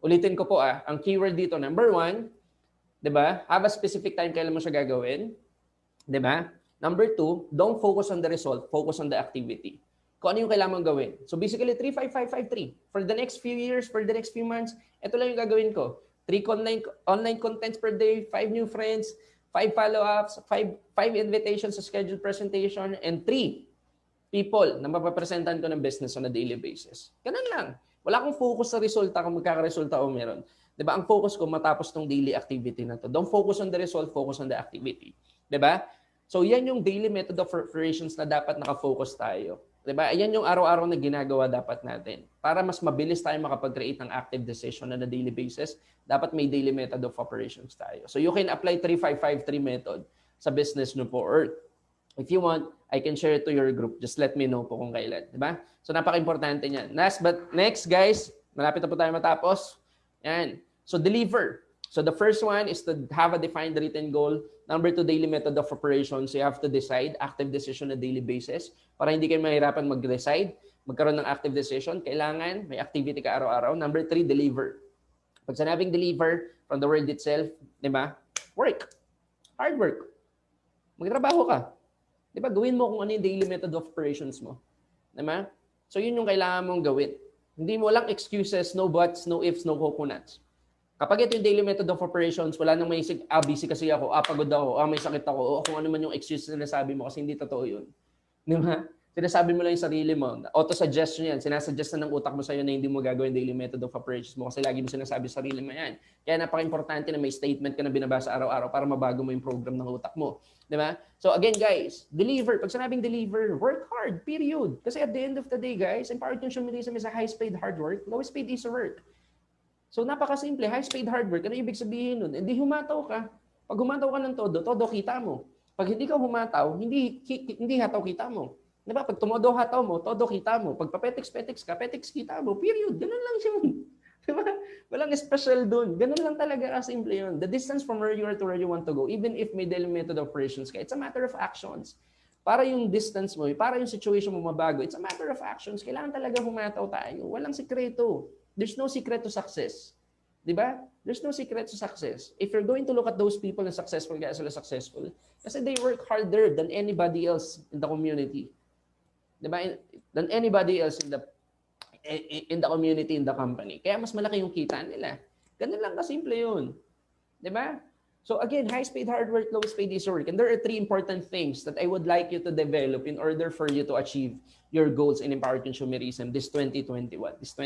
Ulitin ko po ang keyword dito, number 1, di ba? Have a specific time kailan mo siya gagawin. Di ba? Number 2, don't focus on the result, focus on the activity. Kung ano yung kailangan mong gawin. So basically, 3-5-5-5-3. For the next few years, for the next few months, ito lang yung gagawin ko. 3 online contents per day, 5 new friends, 5 follow-ups, 5 invitations sa scheduled presentation, and 3 people na mapapresentan ko ng business on a daily basis. Ganun lang. Wala akong focus sa resulta kung magkakaresulta o meron. Diba? Ang focus ko matapos tong daily activity na to. Don't focus on the result, focus on the activity. Diba? So yan yung daily method of operations na dapat nakafocus tayo. Diba? Ayan yung araw-araw na ginagawa dapat natin. Para mas mabilis tayo makapag-create ng active decision on a daily basis, dapat may daily method of operations tayo. So you can apply 3-5-5-3 method sa business nyo po. Or if you want, I can share it to your group. Just let me know po kung kailan. Diba? So napaka-importante niyan. Next guys, malapit na po tayo matapos. Yan. So deliver. So the first one is to have a defined written goal. Number 2, daily method of operations. You have to decide, active decision on a daily basis. Para hindi kayo mahirapan mag-decide, magkaroon ng active decision, kailangan may activity ka araw-araw. Number 3, deliver. Pag sinabing deliver, from the word itself, di ba? Work. Hard work. Magtrabaho ka. Di ba? Gawin mo kung ano yung daily method of operations mo. Di ba? So yun yung kailangan mong gawin. Hindi mo lang excuses, no buts, no ifs, no coconuts. Kapag ito yung daily method of operations, wala nang may isip, busy kasi ako, pagod ako, may sakit ako, o kung ano man yung excuse na sinasabi mo kasi hindi totoo yun. Di ba? Sinasabi mo lang yung sarili mo. Auto-suggestion yan. Sinasuggest na ng utak mo sa'yo na hindi mo gagawin daily method of operations mo kasi lagi mo sinasabi sa sarili mo yan. Kaya napaka-importante na may statement ka na binabasa araw-araw para mabago mo yung program ng utak mo. Di ba? So again guys, deliver. Pag sinabing deliver, work hard, period. Kasi at the end of the day guys, empowered consumerism is a highest paid hard work, lowest paid easy work. So napakasimple, highest paid hard work. Ano ibig sabihin nun? Hindi humataw ka. Pag humataw ka ng todo kita mo. Pag hindi ka humataw, hindi hataw kita mo. Diba? Pag tumodo hataw mo, todo kita mo. Pag papetix-petix ka, petix kita mo. Period. Ganun lang yun. Diba? Walang special dun. Ganun lang talaga kasimple yun. The distance from where you are to where you want to go, even if may daily method operations ka, it's a matter of actions. Para yung distance mo, para yung situation mo mabago, it's a matter of actions. Kailangan talaga humataw tayo. Walang sikreto. There's no secret to success. Diba? There's no secret to success. If you're going to look at those people na successful, kaya sila successful, kasi they work harder than anybody else in the community. Diba? Than anybody else in the community, in the company. Kaya mas malaki yung kita nila. Ganun lang kasimple yun. Diba? So again, high-speed hard work, low-speed easy work. And there are three important things that I would like you to develop in order for you to achieve your goals in empowered consumerism this 2021.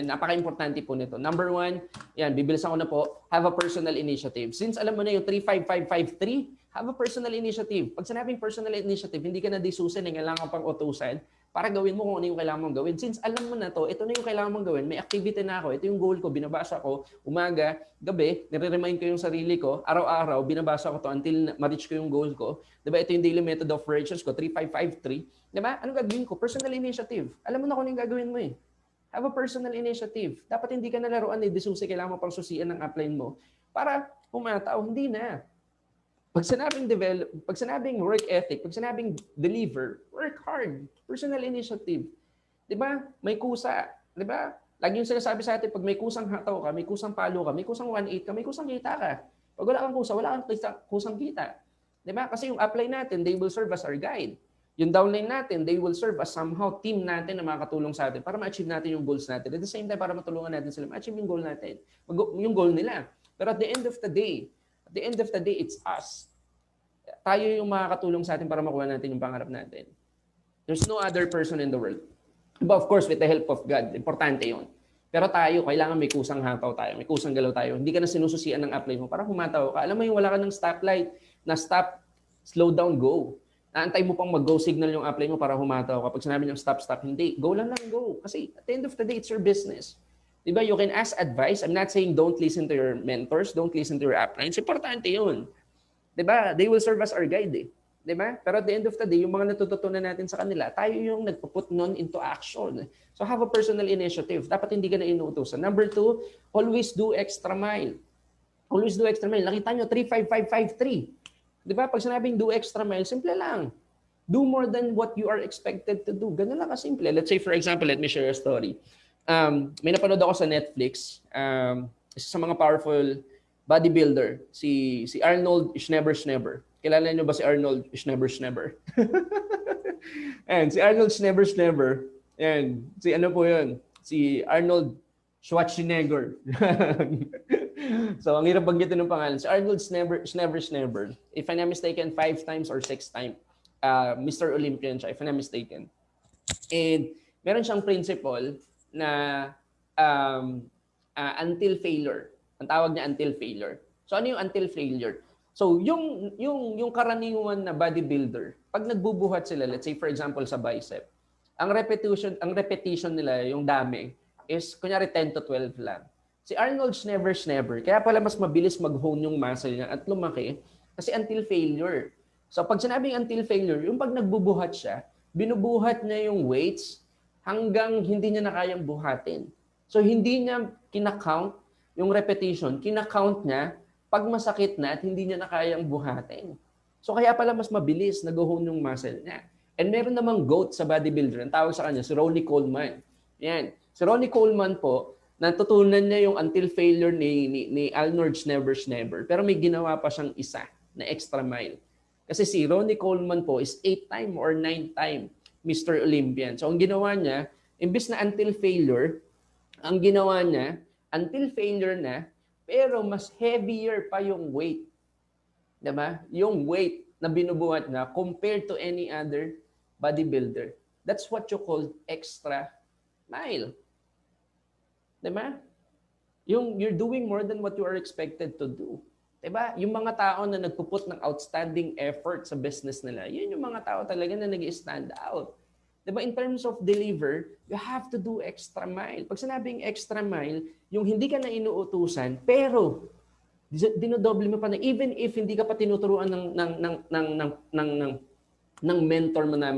Napaka-importante po nito. Number one, yan, bibilisan ko na po, have a personal initiative. Since alam mo na yung 35553, have a personal initiative. Pag sinabing personal initiative, hindi ka na disusin, kailangan pang utusan para gawin mo kung ano yung kailangan mong gawin. Since alam mo na to, ito na yung kailangan mong gawin, may activity na ako, ito yung goal ko, binabasa ko, umaga, gabi, nire-remind ko yung sarili ko, araw-araw, binabasa ko to until ma-reach ko yung goal ko. Diba? Ito yung daily method of operations ko, 3553. Diba? Anong gagawin ko? Personal initiative. Alam mo na kung ano yung gagawin mo eh. Have a personal initiative. Dapat hindi ka nalaruan eh, disusi, kailangan mo pang susian ng upline mo para humataw, hindi na. Pag sinabing develop, pag sinabing work ethic, pag sinabing deliver, work hard. Personal initiative. 'Di ba? May kusa, 'di ba? Lagi yung sinasabi sa atin, pag may kusang hataw ka, may kusang palo ka, may kusang 1/8 ka, may kusang kita ka. Pag wala kang kusa, wala kang kusang kita. 'Di ba? Kasi yung upline natin, they will serve as our guide. Yung downline natin, they will serve as somehow team natin na makakatulong sa atin para ma-achieve natin yung goals natin. At the same time, para matulungan natin sila ma-achieve yung goal natin. Yung goal nila. Pero at the end of the day, it's us. Tayo yung makakatulong sa atin para makuha natin yung pangarap natin. There's no other person in the world. But of course, with the help of God, importante yun. Pero tayo, kailangan may kusang hataw tayo, may kusang galaw tayo. Hindi ka na sinususian ng upline mo para humataw ka. Alam mo yung wala ka ng stoplight na stop, slow down, go. Naantay mo pang mag-go signal yung upline mo para humataw ka. Pag sinabi niyang stop, stop, hindi. Go lang, go. Kasi at the end of the day, it's your business. Diba? You can ask advice. I'm not saying don't listen to your mentors, don't listen to your uplines. Importante yun. Diba? They will serve as our guide eh. Diba? Pero at the end of the day, yung mga natututunan natin sa kanila, tayo yung nagpuput nun into action. So have a personal initiative. Dapat hindi ka na inuutosan. Number 2, always do extra mile. Always do extra mile. Nakita nyo, 35553. Diba? Pag sinabing do extra mile, simple lang. Do more than what you are expected to do. Ganun lang kasimple. Let's say, for example, let me share a story. May napanood ako sa Netflix. Isa sa mga powerful bodybuilder, si Arnold Schwarzenegger. Kilala niyo ba si Arnold Schwarzenegger? And si Arnold Schwarzenegger, and si ano po 'yun? Si Arnold Schwarzenegger. So ang hirap banggitin ng pangalan. Si Arnold Schwarzenegger. If I'm not mistaken, 5 times or 6 times Mr. Olympian siya, if I'm not mistaken. And meron siyang principle na until failure. Ang tawag niya until failure. So ano yung until failure? So yung karaniwan na bodybuilder, pag nagbubuhat sila, let's say for example sa bicep, ang repetition nila, yung dami is kunyari 10 to 12 lang. Si Arnold Schwarzenegger, kaya pala mas mabilis mag-hone yung muscle niya at lumaki kasi until failure. So pag sinabing until failure, yung pag nagbubuhat siya, binubuhat niya yung weights hanggang hindi niya na kayang buhatin. So hindi niya kinakount yung repetition, kinakount niya pag masakit na at hindi niya na kayang buhatin. So kaya pala mas mabilis nag-hone yung muscle niya. And meron namang GOAT sa bodybuilder, ang tawag sa kanya, si Ronnie Coleman. Yan. Si Ronnie Coleman po, natutunan niya yung until failure ni Arnold Schwarzenegger. Pero may ginawa pa siyang isa na extra mile. Kasi si Ronnie Coleman po is 8-time or 9-time Mr. Olympian. So ang ginawa niya, imbis na until failure, ang ginawa niya, until failure na, pero mas heavier pa yung weight. Diba? Yung weight na binubuhat na compared to any other bodybuilder. That's what you call extra mile. Diba? You're doing more than what you are expected to do. Diba? Yung mga tao na nagpuput ng outstanding effort sa business nila, yun yung mga tao talaga na nag-stand out. Diba? In terms of deliver, you have to do extra mile. Pag sinabing extra mile, yung hindi ka na inuutusan, pero dinodoble mo pa na even if hindi ka pa tinuturuan ng mentor mo na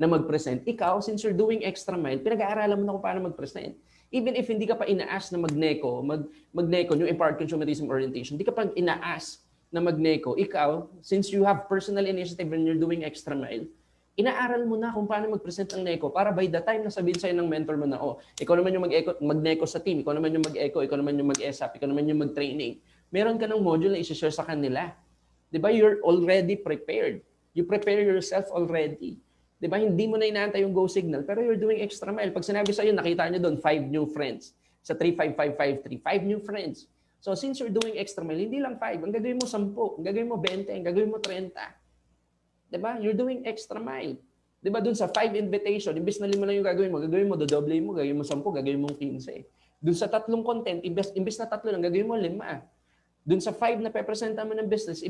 mag-present, ikaw, since you're doing extra mile, pinag-aaralan mo na kung paano mag-present. Even if hindi ka pa ina-ask na mag-NECO, yung Empowered Consumerism Orientation, hindi ka pa ina-ask na mag-NECO, ikaw, since you have personal initiative and you're doing extra mile, inaaral mo na kung paano mag-present ng NECO para by the time na sabihin sa'yo ng mentor mo na, ikaw naman yung mag-NECO sa team, ikaw naman yung mag-ECO, ikaw naman yung mag-ESAP, ikaw naman yung mag-training. Meron ka ng module na isi-share sa kanila. Diba? You're already prepared. You prepare yourself already. Diba? Hindi mo na inaantay yung go signal, pero you're doing extra mile. Pag sinabi sa'yo, nakita nyo doon, 5 new friends. Sa 35553, 5 new friends. So since you're doing extra mile, hindi lang 5, ang gagawin mo 10, ang gagawin mo 20, ang gagawin mo 30. Diba? You're doing extra mile. Diba dun sa 5 invitation, imbes na 5 lang yung gagawin mo, dodoble mo, gagawin mo 10, gagawin mo 15. Dun sa 3 content, imbes na 3 lang, gagawin mo 5. Dun sa 5 na pepresenta mo ng business,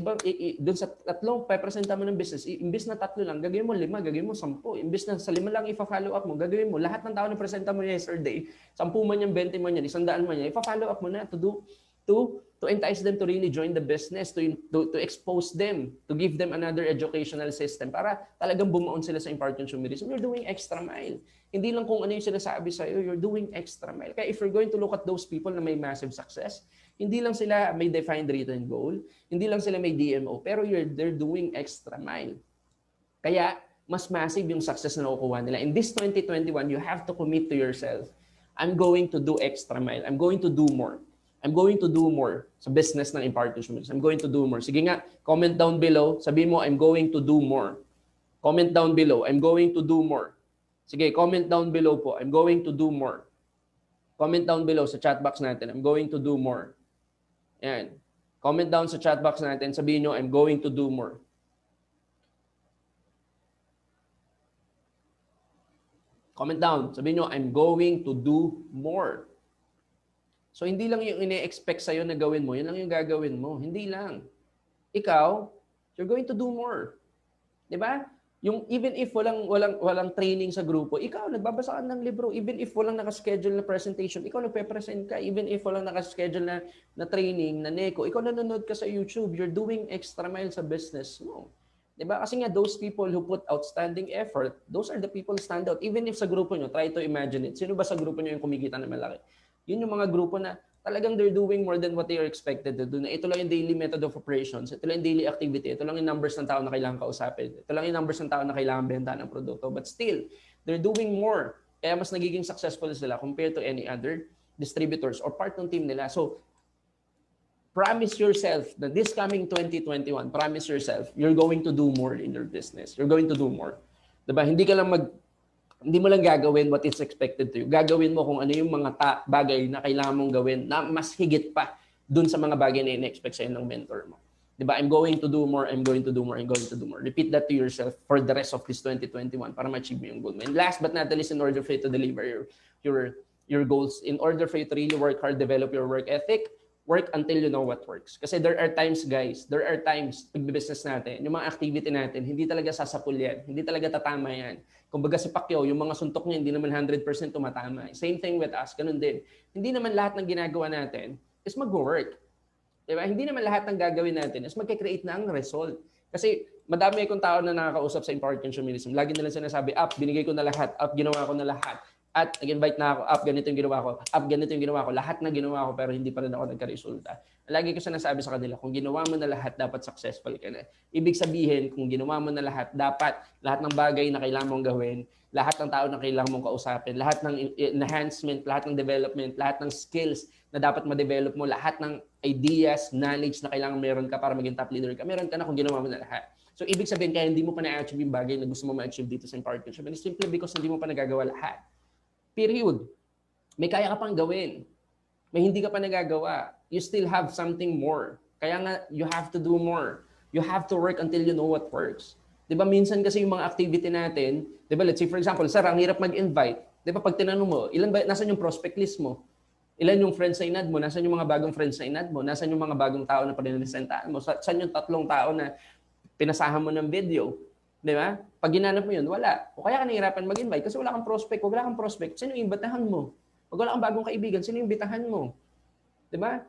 dun sa 3 pepresenta mo ng business, imbes na 3 lang, gagawin mo 5, gagawin mo 10. Imbes na sa 5 lang ipa-follow up mo, gagawin mo lahat ng tao na presenta mo yesterday, 10 man yan, 20 man yan, 100 man yan, ipa-follow up mo na to entice them to really join the business, to expose them, to give them another educational system para talagang bumuon sila sa impart consumerism. You're doing extra mile. Hindi lang kung ano yung sinasabi sa'yo, you're doing extra mile. Kaya if you're going to look at those people na may massive success, hindi lang sila may defined written goal, hindi lang sila may DMO, pero they're doing extra mile. Kaya mas massive yung success na nakukuha nila. In this 2021, you have to commit to yourself. I'm going to do extra mile. I'm going to do more. I'm going to do more sa business ng Impart Consumerism. I'm going to do more. Sige nga, comment down below. Sabihin mo, I'm going to do more. Comment down below, I'm going to do more. Sige, comment down below po, I'm going to do more. Comment down below sa chat box natin, I'm going to do more. Ayan. Comment down sa chat box natin, sabihin nyo, I'm going to do more. Comment down, sabihin nyo, I'm going to do more. So, hindi lang yung ine-expect sa'yo na gawin mo, yun lang yung gagawin mo. Hindi lang. Ikaw, you're going to do more. Diba? Yung even if walang training sa grupo, ikaw, nagbabasa ka ng libro. Even if walang nakaschedule na presentation, ikaw nagpe-present ka. Even if walang nakaschedule na training, na neko, ikaw nanonood ka sa YouTube. You're doing extra mile sa business mo. Diba? Kasi nga, those people who put outstanding effort, those are the people who stand out. Even if sa grupo nyo, try to imagine it. Sino ba sa grupo nyo yung kumikita na malaki? Yun yung mga grupo na talagang they're doing more than what they are expected to do. Na ito lang yung daily method of operations, ito lang yung daily activity, ito lang yung numbers ng tao na kailangan kausapin, ito lang yung numbers ng tao na kailangan benta ng produkto. But still, they're doing more. Kaya mas nagiging successful sila compared to any other distributors or part ng team nila. So, promise yourself that this coming 2021, promise yourself, you're going to do more in your business. You're going to do more. Diba? Hindi mo lang gagawin what is expected to you. Gagawin mo kung ano yung mga bagay na kailangan mong gawin na mas higit pa dun sa mga bagay na in-expect sa'yo ng mentor mo. Diba? I'm going to do more, I'm going to do more, I'm going to do more. Repeat that to yourself for the rest of this 2021 para ma-achieve mo yung goal mo. And last but not the least, in order for you to deliver your goals, in order for you to really work hard, develop your work ethic, work until you know what works. Kasi there are times, guys, pag-business natin, yung mga activity natin, hindi talaga sasapul yan. Hindi talaga tatama yan. Kumbaga si Pacquiao, yung mga suntok niya, hindi naman 100% tumatama. Same thing with us, ganun din. Hindi naman lahat ng ginagawa natin is mag-work. Diba? Hindi naman lahat ng gagawin natin is mag-create na ang result. Kasi madami akong tao na nakakausap sa Impart Consumerism. Lagi nila sinasabi, binigay ko na lahat, ginawa ko na lahat. At nag-invite na ako, ganito yung ginawa ko, ganito yung ginawa ko, lahat na ginawa ko pero hindi pa rin ako nagka-resulta. Lagi ko sinasabi sa kanila, kung ginawa mo na lahat, dapat successful ka na. Ibig sabihin, kung ginawa mo na lahat, dapat lahat ng bagay na kailangan mong gawin, lahat ng tao na kailangan mong kausapin, lahat ng enhancement, lahat ng development, lahat ng skills na dapat ma-develop mo, lahat ng ideas, knowledge na kailangan meron ka para maging top leader ka, meron ka na kung ginawa mo na lahat. So, ibig sabihin, kaya hindi mo pa na-achieve yung bagay na gusto mo ma-achieve dito sa Impart Consumerism, simply because hindi mo pa nagagawa lahat. Period. May kaya ka pang gawin. May hindi ka pa nagagawa. You still have something more. Kaya nga, you have to do more. You have to work until you know what works. Diba, minsan kasi yung mga activity natin, diba, let's say for example, sir, ang hirap mag-invite. Diba, pag tinanong mo, nasan yung prospect list mo? Ilan yung friends na inad mo? Nasan yung mga bagong friends na inad mo? Nasan yung mga bagong tao na paniresentaan mo? Saan yung 3 tao na pinasahan mo ng video? Di ba? Pag ginanap mo yun, wala. O kaya ka nahihirapan mag-invite kasi wala kang prospect. Wala kang prospect, sino yung imbitahan mo? Pag wala kang bagong kaibigan, sino yung imbitahan mo? Di ba?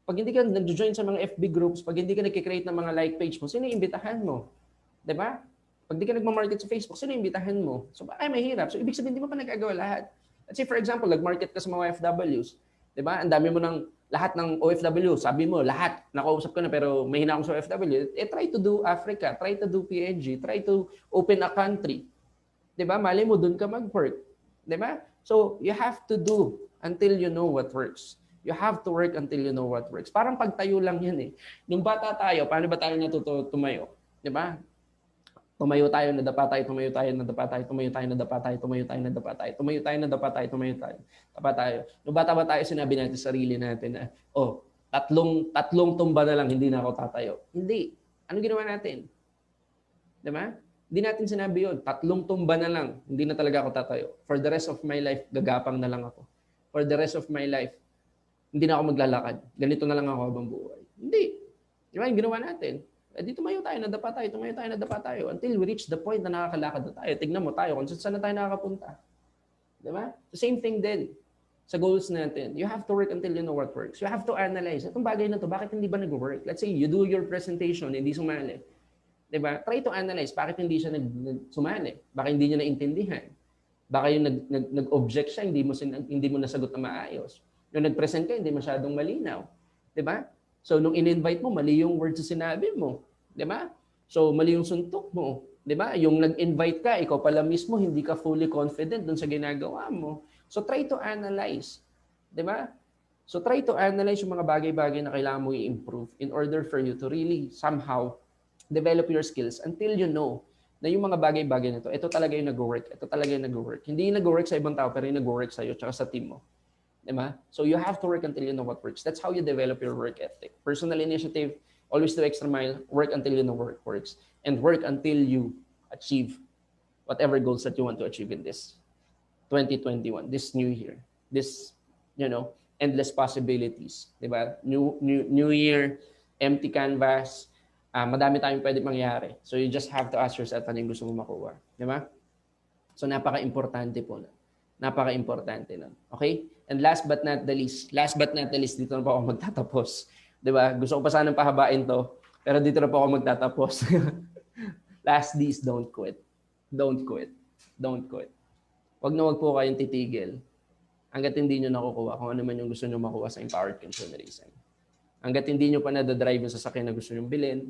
Pag hindi ka nag-join sa mga FB groups, pag hindi ka nag-create ng mga like page mo, sino yung imbitahan mo? Di ba? Pag hindi ka nag-market sa Facebook, sino yung imbitahan mo? So, ay, mahirap. So, ibig sabihin, hindi mo pa nagagawa lahat. Let's say, for example, nag-market ka sa mga OFWs. Di ba? Ang dami mo lahat ng OFW, sabi mo, lahat, nakausap ko na pero may hina akong sa OFW, try to do Africa, try to do PNG, try to open a country. Diba? Mali mo, dun ka mag-work. Diba? So, you have to do until you know what works. You have to work until you know what works. Parang pagtayo lang yan eh. Nung bata tayo, paano ba tayo natuto tumayo? Diba? Tumayo tayo, nadapa tayo, tumayo tayo, nadapa tayo, tumayo tayo, nadapa tayo, tumayo tayo, nadapa tayo, tumayo tayo, nadapa tayo, tumayo tayo, dapa tayo. Nung bata ba tayo, sinabi natin sa sarili natin na, tatlong tumba na lang, hindi na ako tatayo. Hindi. Ano ginawa natin? Diba? Hindi natin sinabi yun. Tatlong tumba na lang, hindi na talaga ako tatayo. For the rest of my life, gagapang na lang ako. For the rest of my life, hindi na ako maglalakad. Ganito na lang ako habang buhay. Hindi. Di ba? Yung ginawa natin. Di tumayo tayo, nadapa tayo, tumayo tayo, nadapa tayo. Until we reach the point na nakakalakad na tayo. Tignan mo tayo kung saan na tayo nakakapunta. Di ba? The same thing din sa goals natin. You have to work until you know what works. You have to analyze. Itong bagay na to, bakit hindi ba nag-work? Let's say you do your presentation, hindi sumali. Diba? Try to analyze. Bakit hindi siya sumali? Baka hindi niya naintindihan. Baka yung nag-object siya, hindi mo nasagot na maayos. Yung nag-present ka, hindi masyadong malinaw. Diba? So, nung in-invite mo, mali yung words na sinabi mo. Diba? So, mali yung suntok mo. Diba? Yung nag-invite ka, ikaw pala mismo, hindi ka fully confident dun sa ginagawa mo. So, try to analyze. Diba? So, try to analyze yung mga bagay-bagay na kailangan mo i-improve in order for you to really somehow develop your skills until you know na yung mga bagay-bagay na ito talaga yung nag-work. Ito talaga yung nag-work. Hindi yung nag-work sa ibang tao, pero yung nag-work sa'yo at sa team mo. Diba? So you have to work until you know what works. That's how you develop your work ethic. Personal initiative, always do extra mile, work until you know work works, and work until you achieve whatever goals that you want to achieve in this 2021, this new year, this, endless possibilities. Diba? New year, empty canvas, madami tayong pwede mangyari. So you just have to ask yourself ano yung gusto mo makuha. Di ba? So napaka-importante po na. Napaka-importante na. Okay? And last but not the least, dito na po ako magtatapos. Di ba? Gusto ko pa sanang pahabain to, pero dito na po ako magtatapos. Last D's, don't quit. Don't quit. Don't quit. Wag na wag po kayong titigil hanggat hindi nyo nakukuha kung ano man yung gusto nyo makuha sa empowered consumerism. Hanggat hindi nyo pa nadadrive yung sasakyan na gusto nyo bilhin,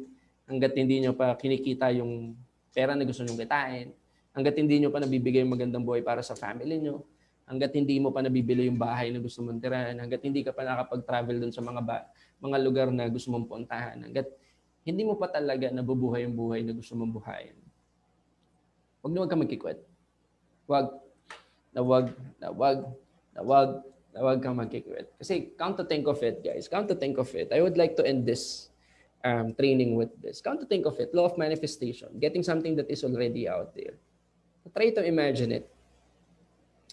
hanggat hindi nyo pa kinikita yung pera na gusto nyo kitain, hanggat hindi nyo pa nabibigay yung magandang buhay para sa family nyo, hanggat hindi mo pa nabibili yung bahay na gusto mong tirahan, hanggat hindi ka pa nakapag-travel dun sa mga lugar na gusto mong puntahan, hanggat hindi mo pa talaga nabubuhay yung buhay na gusto mong buhayin. Huwag ka magkikwit. Huwag kang magkikwit. Kasi come to think of it, guys. Come to think of it. I would like to end this training with this. Come to think of it. Law of manifestation. Getting something that is already out there. Try to imagine it.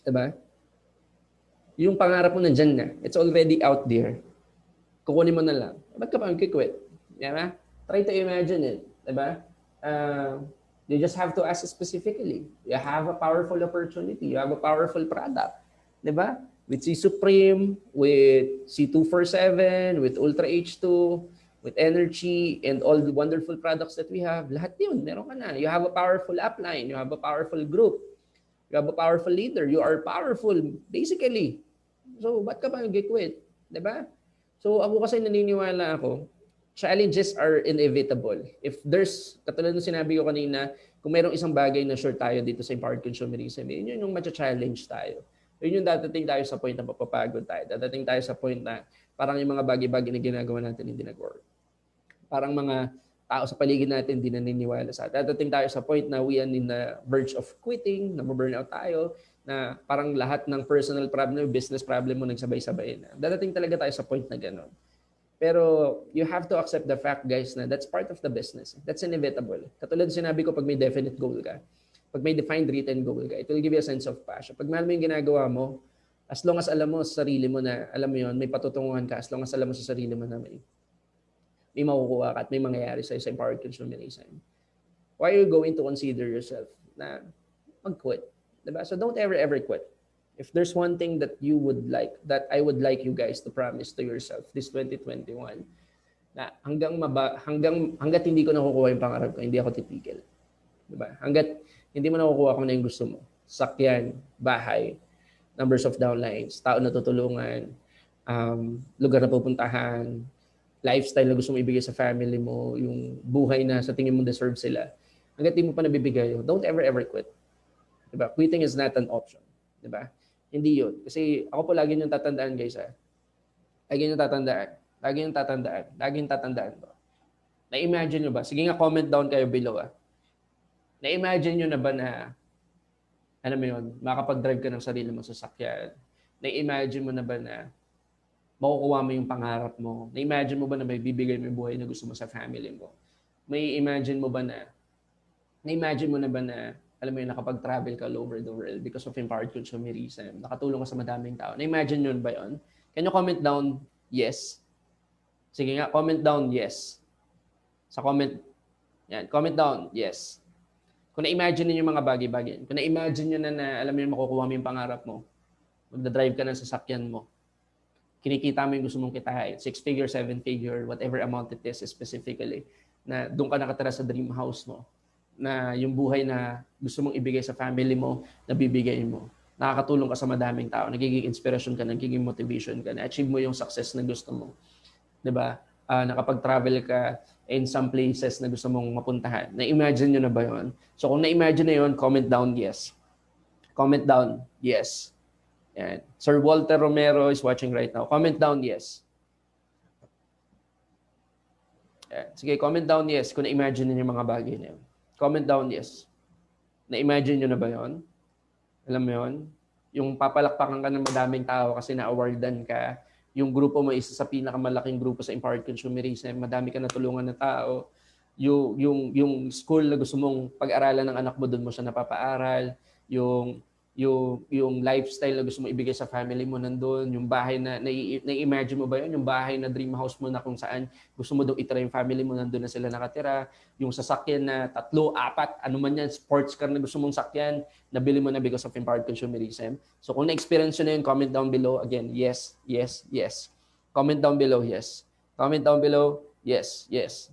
Diba? Yung pangarap mo nandyan na. It's already out there. Kukunin mo na lang. Ba't ka pa magkikwit? Diba? Try to imagine it. Diba? You just have to ask specifically. You have a powerful opportunity. You have a powerful product. Diba? With C Supreme, with C247, with Ultra H2, with Energy, and all the wonderful products that we have. Lahat yun, meron ka na. You have a powerful upline. You have a powerful group. You have a powerful leader. You are powerful, basically. So, ba't ka pa nag-quit? Diba? So, ako kasi naniniwala ako, challenges are inevitable. If there's, katulad ng sinabi ko kanina, kung mayroong isang bagay na sure tayo dito sa empowered consumerism, yun yung matcha-challenge tayo. Yun yung dadating tayo sa point na mapapagod tayo. Dadating tayo sa point na parang yung mga bagay-bagay na ginagawa natin hindi nag-work. Parang mga tao sa paligid natin hindi naniniwala sa atin. Dadating tayo sa point na we are in the verge of quitting, na ma-burnout tayo, na parang lahat ng personal problem, business problem mo nagsabay-sabay na. Dadating talaga tayo sa point na gano'n. Pero you have to accept the fact, guys, na that's part of the business. That's inevitable. Katulad sinabi ko, pag may definite goal ka, pag may defined written goal ka, it will give you a sense of passion. Pag mahal mo yung ginagawa mo, as long as alam mo sa sarili mo na, alam mo yun, may patutunguhan ka, as long as alam mo sa sarili mo na may makukuha ka at may mangyayari sa empowered consumerism. Why are you going to consider yourself na mag-quit? Diba? So don't ever quit. If there's one thing that you would like, that I would like you guys to promise to yourself this 2021, na hanggat hindi ko nakukuha yung pangarap ko, hindi ako titigil. Diba? Hanggat hindi mo nakukuha kung ano yung gusto mo. Sakyan, bahay, numbers of downlines, tao na tutulungan, lugar na pupuntahan, lifestyle na gusto mo ibigay sa family mo, yung buhay na sa tingin mo deserve sila. Hanggat hindi mo pa nabibigay yun, don't ever quit. Diba? Quitting is not an option. Diba? Hindi yun. Kasi ako po lagi niyong tatandaan, guys. Lagi niyong tatandaan. Na-imagine nyo ba? Sige nga, comment down kayo below. Na-imagine nyo na ba na, alam mo yun, makapag-drive ka ng sarili mo sa sasakyan? Na-imagine mo na ba na makukuha mo yung pangarap mo? Na-imagine mo ba na may bibigay mo yung buhay na gusto mo sa family mo? Na-imagine mo na ba na, alam mo yun, nakapag-travel ka all over the world because of empowered consumerism? Nakatulong ka sa madaming tao. Na-imagine yun ba yun? Can you comment down, yes? Sige nga, comment down, yes. Sa comment, yan, comment down, yes. Kung na-imagine niyo yung mga bagay-bagay, kung na-imagine niyo na alam mo yun, makukuha mo yung pangarap mo, magdadrive ka ng sasakyan mo, kinikita mo yung gusto mong kitain, 6-figure, 7-figure, whatever amount it is specifically, na doon ka nakatira sa dream house mo, na yung buhay na gusto mong ibigay sa family mo, nabibigay mo. Nakakatulong ka sa madaming tao, nagiging inspiration ka, nagiging motivation ka, na-achieve mo yung success na gusto mo. 'Di ba? Nakapag-travel ka in some places na gusto mong mapuntahan. Na-imagine nyo na ba yun? So kung na-imagine na yun, comment down yes. Comment down yes. Yan. Sir Walter Romero is watching right now. Comment down yes. Yan. Sige, comment down yes kung na-imagine nyo yung mga bagay na yun. Comment down yes. Na-imagine nyo na ba yun? Alam mo yun? Yung papalakpakan ka ng madaming tao kasi na-awardan ka, yung grupo mo isa sa pinakamalaking grupo sa empowered consumerism, madami ka natulungan na tao, yung school na gusto mong pag-aralan ng anak mo, doon mo siya napapaaral, yung lifestyle na gusto mo ibigay sa family mo nandun, yung bahay na na-imagine mo ba yun, yung bahay na dream house mo na kung saan gusto mo daw itira yung family mo, nandun na sila nakatira, yung sasakyan na 3, 4, ano man yan, sports car na gusto mong sakyan, nabili mo na because of empowered consumerism. So kung na-experience nyo na yun, comment down below. Again, yes, yes, yes. Comment down below, yes. Comment down below, yes, yes.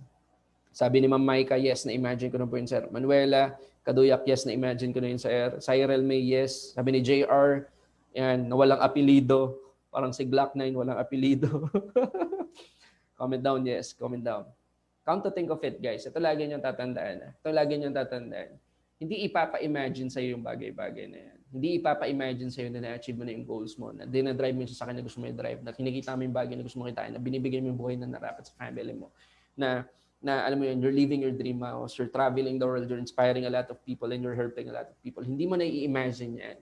Sabi ni Ma'am Maika, yes, na-imagine ko na po yun, sir. Manuela Kaduyak, yes, na-imagine ko na yun, sir. Cyril May, yes. Sabi ni JR, yan, na walang apelido. Parang si Glock 9, walang apelido. Comment down, yes. Comment down. Come to think of it, guys. Ito lagi niyong tatandaan. Ito lagi niyong tatandaan. Hindi ipapa-imagine sa'yo yung bagay-bagay na yan. Hindi ipapa-imagine sa'yo na na-achieve mo na yung goals mo, na dinadrive mo yung sasakyan na gusto mo i-drive, na kinikita mo yung bagay na gusto mo kitain, na binibigay mo yung buhay na narapat sa family mo, na alam mo yun, you're living your dream house, you're traveling the world, you're inspiring a lot of people, and you're helping a lot of people. Hindi mo na i-imagine yan.